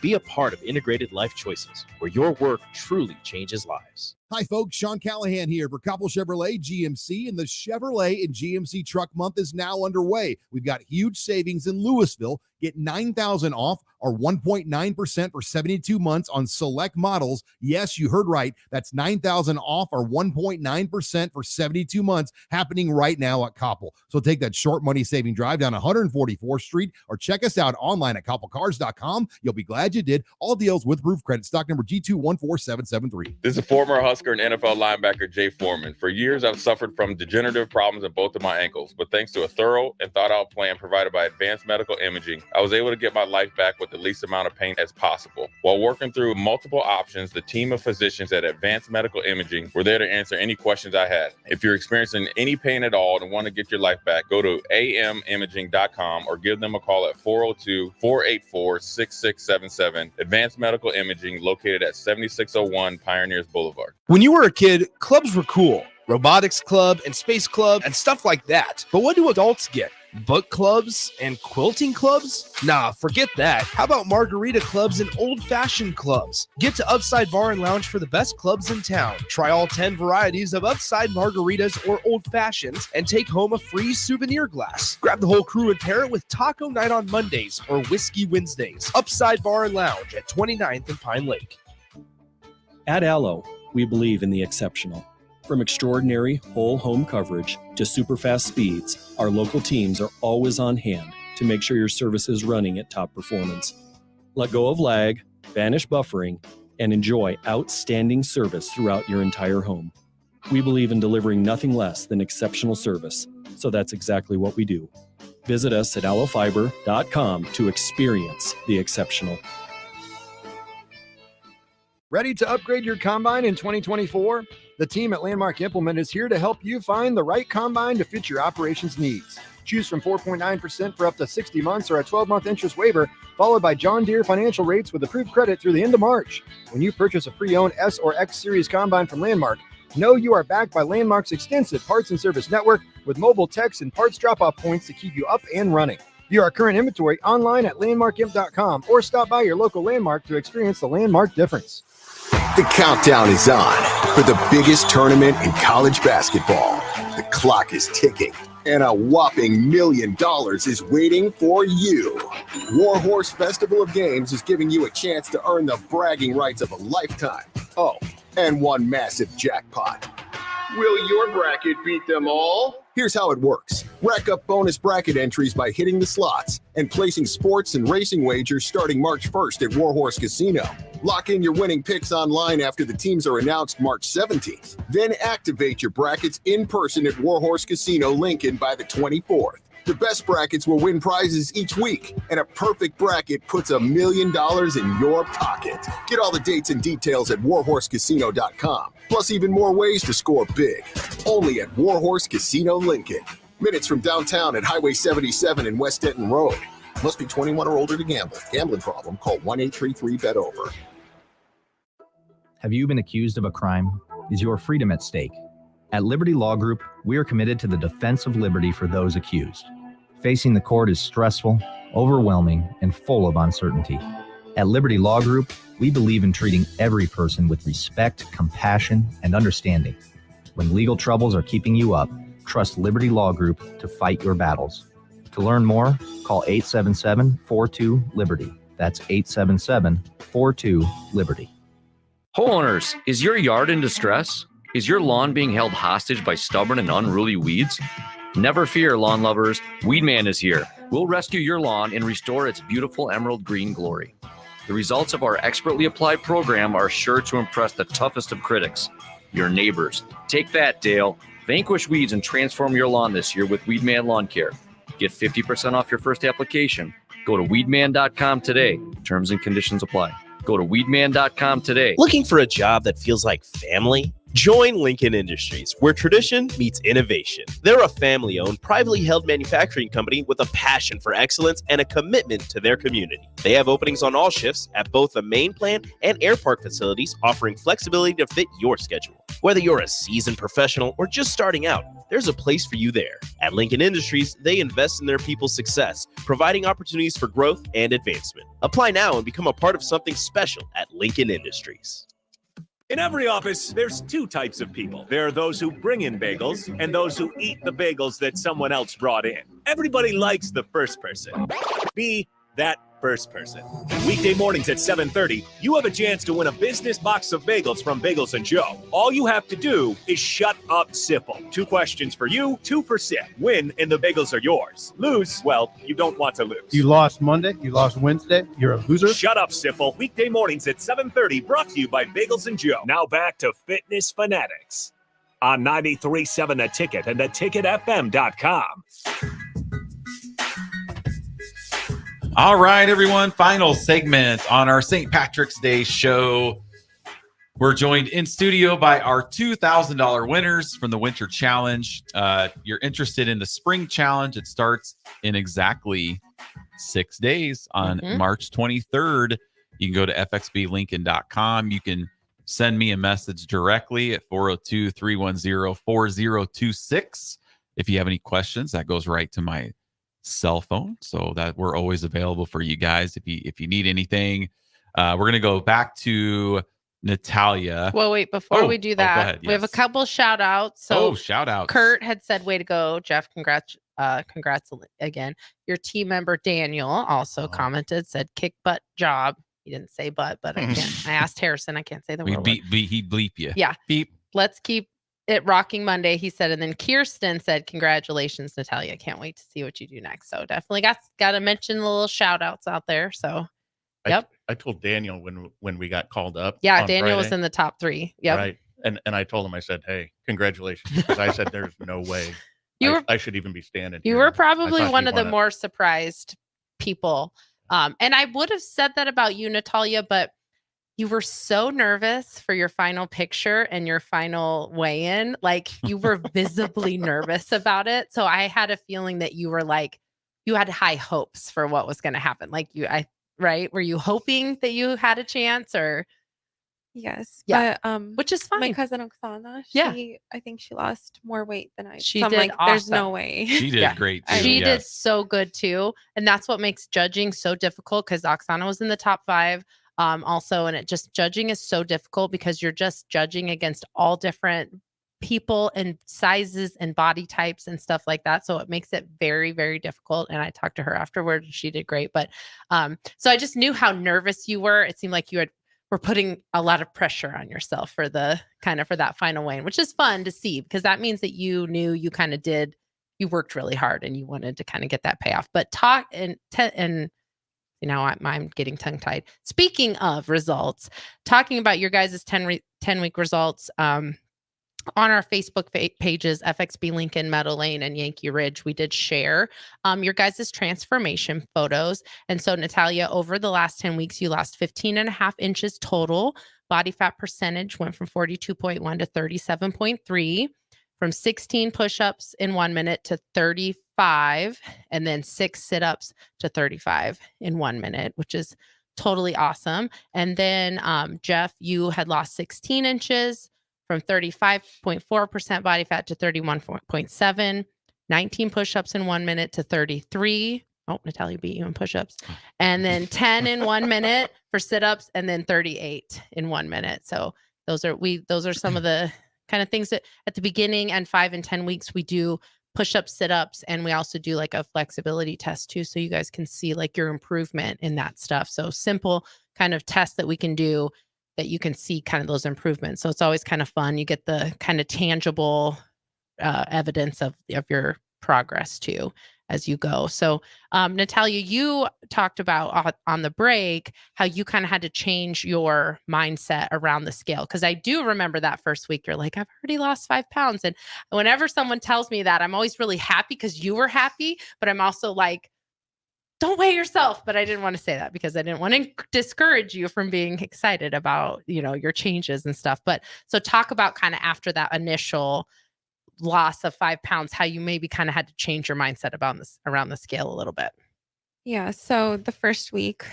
Be a part of Integrated Life Choices, where your work truly changes lives. Hi, folks. Sean Callahan here for Koppel Chevrolet GMC, and the Chevrolet and GMC Truck Month is now underway. We've got huge savings in Louisville. Get $9,000 off or 1.9% for 72 months on select models. Yes, you heard right. That's $9,000 off or 1.9% for 72 months happening right now at Koppel. So take that short money saving drive down 144th Street or check us out online at koppelcars.com. You'll be glad you did. All deals with roof credit. Stock number G214773. This is former Husker and NFL linebacker Jay Foreman. For years, I've suffered from degenerative problems in both of my ankles, but thanks to a thorough and thought-out plan provided by Advanced Medical Imaging, I was able to get my life back with the least amount of pain as possible. While working through multiple options, the team of physicians at Advanced Medical Imaging were there to answer any questions I had. If you're experiencing any pain at all and want to get your life back, go to amimaging.com or give them a call at 402-484-6677. Advanced Medical Imaging, located at 7601 Pioneers Boulevard. When you were a kid, clubs were cool. Robotics club and space club and stuff like that. But what do adults get? Book clubs and quilting clubs? Nah, forget that. How about margarita clubs and old-fashioned clubs? Get to Upside Bar and Lounge for the best clubs in town. Try all 10 varieties of Upside margaritas or old fashions and take home a free souvenir glass. Grab the whole crew and pair it with taco night on Mondays or whiskey Wednesdays. Upside Bar and Lounge at 29th and Pine Lake. At Allo, we believe in the exceptional. From extraordinary whole home coverage to super fast speeds, our local teams are always on hand to make sure your service is running at top performance. Let go of lag, banish buffering, and enjoy outstanding service throughout your entire home. We believe in delivering nothing less than exceptional service, so that's exactly what we do. Visit us at allofiber.com to experience the exceptional. Ready to upgrade your combine in 2024? The team at Landmark Implement is here to help you find the right combine to fit your operations needs. Choose from 4.9% for up to 60 months or a 12-month interest waiver, followed by John Deere financial rates with approved credit through the end of March. When you purchase a pre-owned S or X Series combine from Landmark, know you are backed by Landmark's extensive parts and service network with mobile techs and parts drop-off points to keep you up and running. View our current inventory online at landmarkimp.com or stop by your local Landmark to experience the Landmark difference. The countdown is on for the biggest tournament in college basketball. The clock is ticking, and a whopping $1 million is waiting for you. Warhorse Festival of Games is giving you a chance to earn the bragging rights of a lifetime. Oh, and one massive jackpot. Will your bracket beat them all? Here's how it works. Rack up bonus bracket entries by hitting the slots and placing sports and racing wagers starting March 1st at Warhorse Casino. Lock in your winning picks online after the teams are announced March 17th. Then activate your brackets in person at Warhorse Casino Lincoln by the 24th. The best brackets will win prizes each week, and a perfect bracket puts $1 million in your pocket. Get all the dates and details at warhorsecasino.com. Plus even more ways to score big. Only at Warhorse Casino Lincoln. Minutes from downtown at Highway 77 and West Denton Road. Must be 21 or older to gamble. Gambling problem? Call 1-833-BET-OVER. Have you been accused of a crime? Is your freedom at stake? At Liberty Law Group, we are committed to the defense of liberty for those accused. Facing the court is stressful, overwhelming, and full of uncertainty. At Liberty Law Group, we believe in treating every person with respect, compassion, and understanding. When legal troubles are keeping you up, Trust Liberty Law Group to fight your battles. To learn more, call 877-42-LIBERTY. That's 877-42-LIBERTY. Homeowners, is your yard in distress? Is your lawn being held hostage by stubborn and unruly weeds? Never fear, lawn lovers. Weedman is here. We'll rescue your lawn and restore its beautiful emerald green glory. The results of our expertly applied program are sure to impress the toughest of critics, your neighbors. Take that, Dale. Vanquish weeds and transform your lawn this year with Weedman Lawn Care. Get 50% off your first application. Go to weedman.com today. Terms and conditions apply. Go to weedman.com today. Looking for a job that feels like family? Join Lincoln Industries, where tradition meets innovation. They're a family-owned, privately held manufacturing company with a passion for excellence and a commitment to their community. They have openings on all shifts at both the main plant and Air Park facilities, offering flexibility to fit your schedule. Whether you're a seasoned professional or just starting out, there's a place for you there. At Lincoln Industries, they invest in their people's success, providing opportunities for growth and advancement. Apply now and become a part of something special at Lincoln Industries. In every office, there's two types of people. There are those who bring in bagels and those who eat the bagels that someone else brought in. Everybody likes the first person. Be that first person. Weekday mornings at 7:30, you have a chance to win a business box of bagels from Bagels & Joe. All you have to do is shut up, Sipple. 2 questions for you, 2 for Sip. Win and the bagels are yours. Lose, well, you don't want to lose. You lost Monday. You lost Wednesday. You're a loser. Shut up, Sipple. Weekday mornings at 7:30, brought to you by Bagels & Joe. Now back to Fitness Fanatics on 93.7 The Ticket and theticketfm.com. All right, everyone. Final segment on our St. Patrick's Day show. We're joined in studio by our $2,000 winners from the Winter Challenge. You're interested in the Spring Challenge. It starts in exactly 6 days on March 23rd. You can go to fxblincoln.com. You can send me a message directly at 402-310-4026. If you have any questions, that goes right to my cell phone, so that we're always available for you guys if you need anything. We're gonna go back to Natalia. Well, wait, before we do that, go ahead, we have a yes. couple shout outs. So shout outs. Kurt had said, way to go, Jeff. Congrats again. Your team member Daniel also commented, said kick butt job. He didn't say butt, but I can't. I asked Harrison, I can't say the word. He'd bleep you. Yeah. Beep. Let's keep it rocking Monday, he said. And then Kirsten said, congratulations, Natalia. Can't wait to see what you do next. So definitely got to mention the little shout outs out there. So yep. I told Daniel when we got called up. Yeah, on Daniel was Friday, in the top 3. Yep. Right. And I told him, I said, hey, congratulations. Because I said there's no way I should even be standing You here. were probably I thought one you of the won it. more surprised people. And I would have said that about you, Natalia, but you were so nervous for your final picture and your final weigh-in. Like, you were visibly nervous about it. So I had a feeling that you were like, you had high hopes for what was going to happen. Like right? Were you hoping that you had a chance or? Yes. Yeah. But, which is fine. My cousin Oksana, I think she lost more weight than I did. She so I'm did like, there's awesome. no way. She did great too. She did so good too. And that's what makes judging so difficult, because Oksana was in the top 5 also. And judging is so difficult because you're just judging against all different people and sizes and body types and stuff like that. So it makes it very, very difficult. And I talked to her afterwards. She did great. But so I just knew how nervous you were. It seemed like you were putting a lot of pressure on yourself for that final weigh-in, which is fun to see, because that means that you knew you kind of you worked really hard and you wanted to kind of get that payoff. But I'm getting tongue-tied. Speaking of results, talking about your guys' 10-week results, on our Facebook pages, FXB Lincoln, Meadow Lane, and Yankee Ridge, we did share your guys' transformation photos. And so, Natalia, over the last 10 weeks, you lost 15.5 inches total. Body fat percentage went from 42.1 to 37.3, from 16 push-ups in 1 minute to 35, and then 6 sit-ups to 35 in 1 minute, which is totally awesome. And then, Jeff, you had lost 16 inches, from 35.4% body fat to 31.7, 19 push-ups in 1 minute to 33. Oh, Natalia beat you in push-ups. And then 10 in 1 minute for sit-ups, and then 38 in 1 minute. So those are some of the kind of things that at the beginning and 5 and 10 weeks, we do push-ups, sit-ups, and we also do like a flexibility test too. So you guys can see like your improvement in that stuff. So simple kind of tests that we can do that you can see kind of those improvements. So it's always kind of fun. You get the kind of tangible evidence of your progress too as you go. So Natalia, you talked about on the break how you kind of had to change your mindset around the scale. Because I do remember that first week, you're like, I've already lost 5 pounds. And whenever someone tells me that, I'm always really happy because you were happy, but I'm also like, don't weigh yourself. But I didn't want to say that because I didn't want to discourage you from being excited about, your changes and stuff. But so talk about kind of after that initial loss of 5 pounds, how you maybe kind of had to change your mindset about this around the scale a little bit. Yeah. So the first week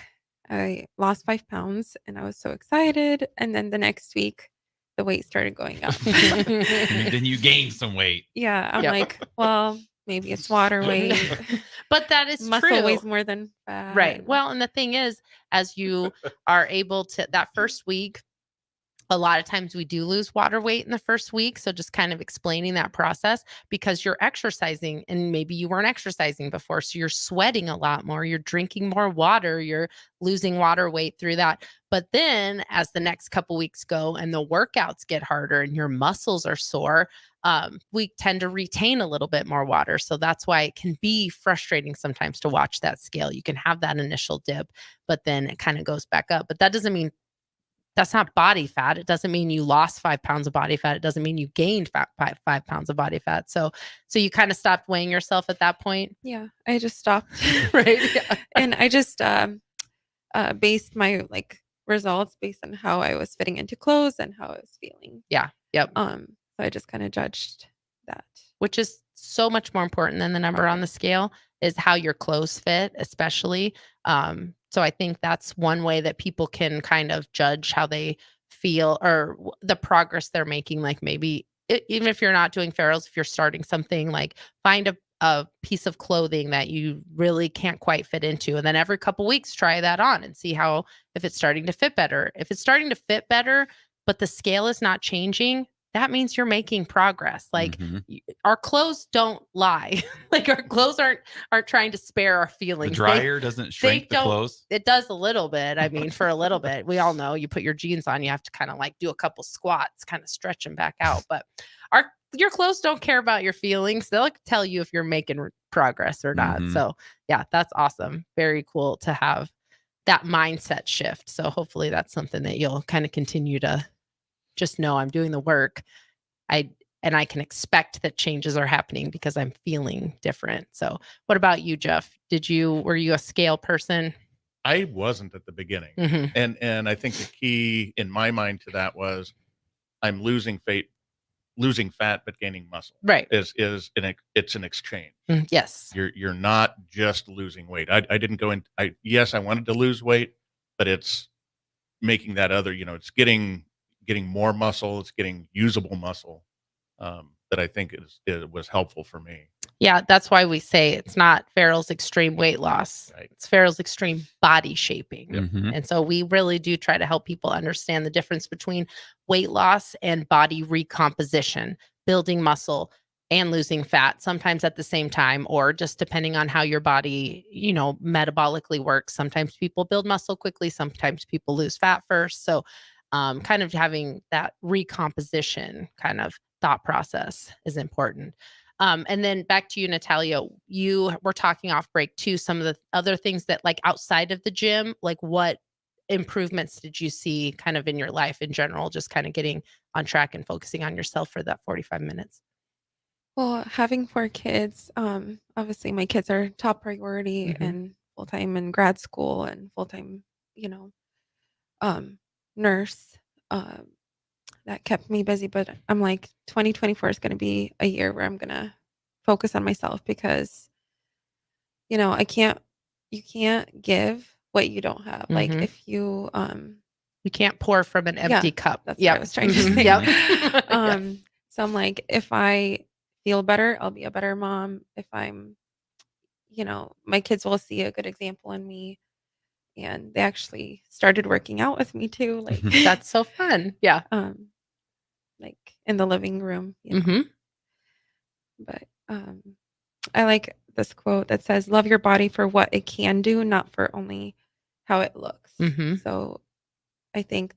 I lost 5 pounds and I was so excited. And then the next week the weight started going up. Then you gained some weight. Yeah. I'm like, well, maybe it's water weight. But that is Muscle true. weighs more than fat. Right. Well, and the thing is, as you are able to, that first week, a lot of times we do lose water weight in the first week. So just kind of explaining that process because you're exercising and maybe you weren't exercising before. So you're sweating a lot more, you're drinking more water, you're losing water weight through that. But then as the next couple weeks go and the workouts get harder and your muscles are sore, we tend to retain a little bit more water. So that's why it can be frustrating sometimes to watch that scale. You can have that initial dip, but then it kind of goes back up. But that doesn't mean that's not body fat. It doesn't mean you lost 5 pounds of body fat. It doesn't mean you gained 5 pounds of body fat. So you kind of stopped weighing yourself at that point. Yeah, I just stopped. Right. Yeah. And I just based my results based on how I was fitting into clothes and how I was feeling. Yeah. Yep. So I just kind of judged that. Which is so much more important than the number on the scale is how your clothes fit, especially. So I think that's one way that people can kind of judge how they feel or the progress they're making. Like maybe even if you're not doing ferals, if you're starting something, like find a piece of clothing that you really can't quite fit into. And then every couple weeks, try that on and see if it's starting to fit better. If it's starting to fit better, but the scale is not changing, that means you're making progress. Like our clothes don't lie. Like our clothes aren't trying to spare our feelings. The dryer doesn't shrink the clothes. It does a little bit. I mean, for a little bit, we all know you put your jeans on, you have to kind of like do a couple squats, kind of stretch them back out. But your clothes don't care about your feelings. They'll tell you if you're making progress or not. So yeah, that's awesome. Very cool to have that mindset shift. So hopefully that's something that you'll kind of continue to just know I'm doing the work. I can expect that changes are happening because I'm feeling different. So what about you, Jeff? Were you a scale person? I wasn't at the beginning. And I think the key in my mind to that was I'm losing fat, but gaining muscle. Right. It's an exchange. Yes. You're not just losing weight. I didn't go in. Yes, I wanted to lose weight, but it's making that other, it's getting more muscle. It's getting usable muscle that I think was helpful for me. Yeah, that's why we say it's not Farrell's extreme weight loss. Right. It's Farrell's extreme body shaping. Mhm. And so we really do try to help people understand the difference between weight loss and body recomposition, building muscle and losing fat, sometimes at the same time, or just depending on how your body, metabolically works. Sometimes people build muscle quickly. Sometimes people lose fat first. So kind of having that recomposition kind of thought process is important. And then back to you, Natalia, you were talking off break too, some of the other things that like outside of the gym, like what improvements did you see kind of in your life in general, just kind of getting on track and focusing on yourself for that 45 minutes? Well, having 4 kids, obviously my kids are top priority and full-time in grad school and full-time, nurse. That kept me busy, but I'm like 2024 is going to be a year where I'm going to focus on myself because you can't give what you don't have. Like if you can't pour from an empty cup. That's what I was trying to say. Yep. So I'm like, if I feel better, I'll be a better mom. If I'm my kids will see a good example in me. And they actually started working out with me too. Like that's so fun. Yeah. like in the living room. You know? Mm-hmm. But I like this quote that says, "Love your body for what it can do, not for only how it looks." Mm-hmm. So I think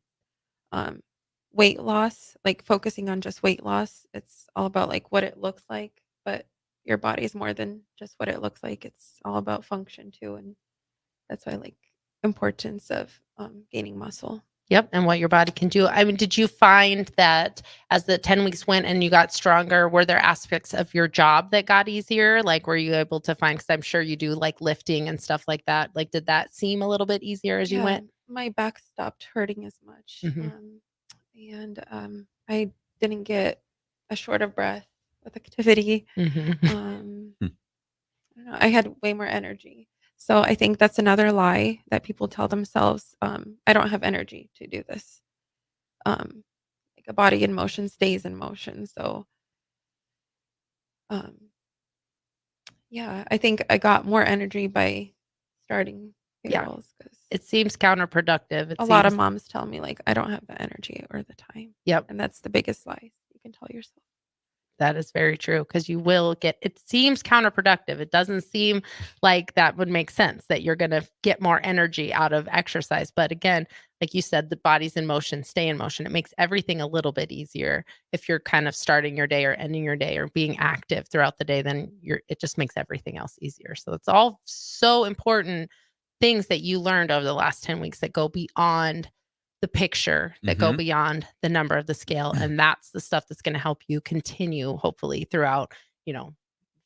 weight loss, like focusing on just weight loss, it's all about like what it looks like, but your body is more than just what it looks like. It's all about function too, and that's why I like importance of gaining muscle. Yep. And what your body can do. I mean, did you find that as the 10 weeks went and you got stronger, were there aspects of your job that got easier? Like, were you able to find, because I'm sure you do like lifting and stuff like that. Like, did that seem a little bit easier as you went? My back stopped hurting as much. Mhm. And I didn't get a short of breath with activity. Mhm. I don't know, I had way more energy. So I think that's another lie that people tell themselves. I don't have energy to do this. Like a body in motion stays in motion. So yeah, I think I got more energy by starting Yeah. payrolls because It seems counterproductive. a lot of moms tell me like I don't have the energy or the time. Yep. And that's the biggest lie you can tell yourself. That is very true, because you will get, it seems counterproductive. It doesn't seem like that would make sense, that you're going to get more energy out of exercise. But again, like you said, the body's in motion, stay in motion. It makes everything a little bit easier. If you're kind of starting your day or ending your day or being active throughout the day, then it just makes everything else easier. So it's all so important things that you learned over the last 10 weeks that go beyond the picture, that go beyond the number of the scale. And that's the stuff that's going to help you continue, hopefully, throughout,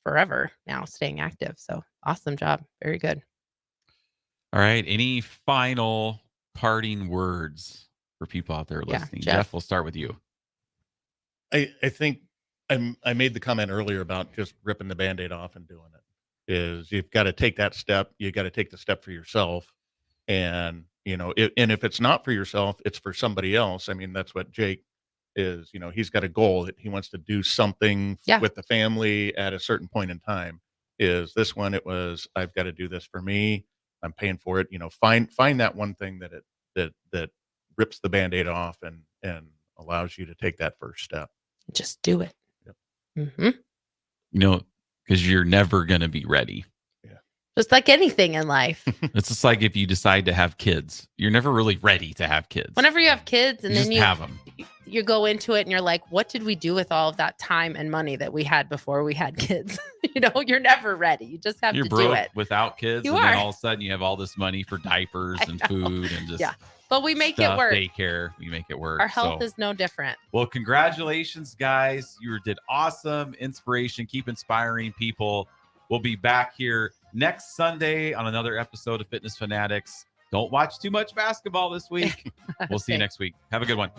forever now, staying active. So awesome job. Very good. All right. Any final parting words for people out there Yeah, listening? Jeff. Jeff, we'll start with you. I think I made the comment earlier about just ripping the Band-Aid off and doing it. Is you've got to take that step. You got to take the step for yourself. And, and if it's not for yourself, it's for somebody else. I mean, that's what Jake is, he's got a goal that he wants to do something with the family at a certain point in time. Is this one, it was, I've got to do this for me. I'm paying for it. Find that one thing that rips the Band-Aid off and allows you to take that first step. Just do it. Yep. Because you're never going to be ready. Just like anything in life. It's just like if you decide to have kids, you're never really ready to have kids. Whenever you have kids and You then just have them. You go into it and you're like, what did we do with all of that time and money that we had before we had kids? You're never ready. You just have You're to broke do it. without kids. You and are. then all of a sudden you have all this money for diapers and food and just But we make stuff, it work. daycare. We make it work. Our health So- is no different. Well, congratulations, guys. You did awesome. Inspiration. Keep inspiring people. We'll be back here next Sunday on another episode of Fitness Fanatics. Don't watch too much basketball this week. We'll see you next week. Have a good one.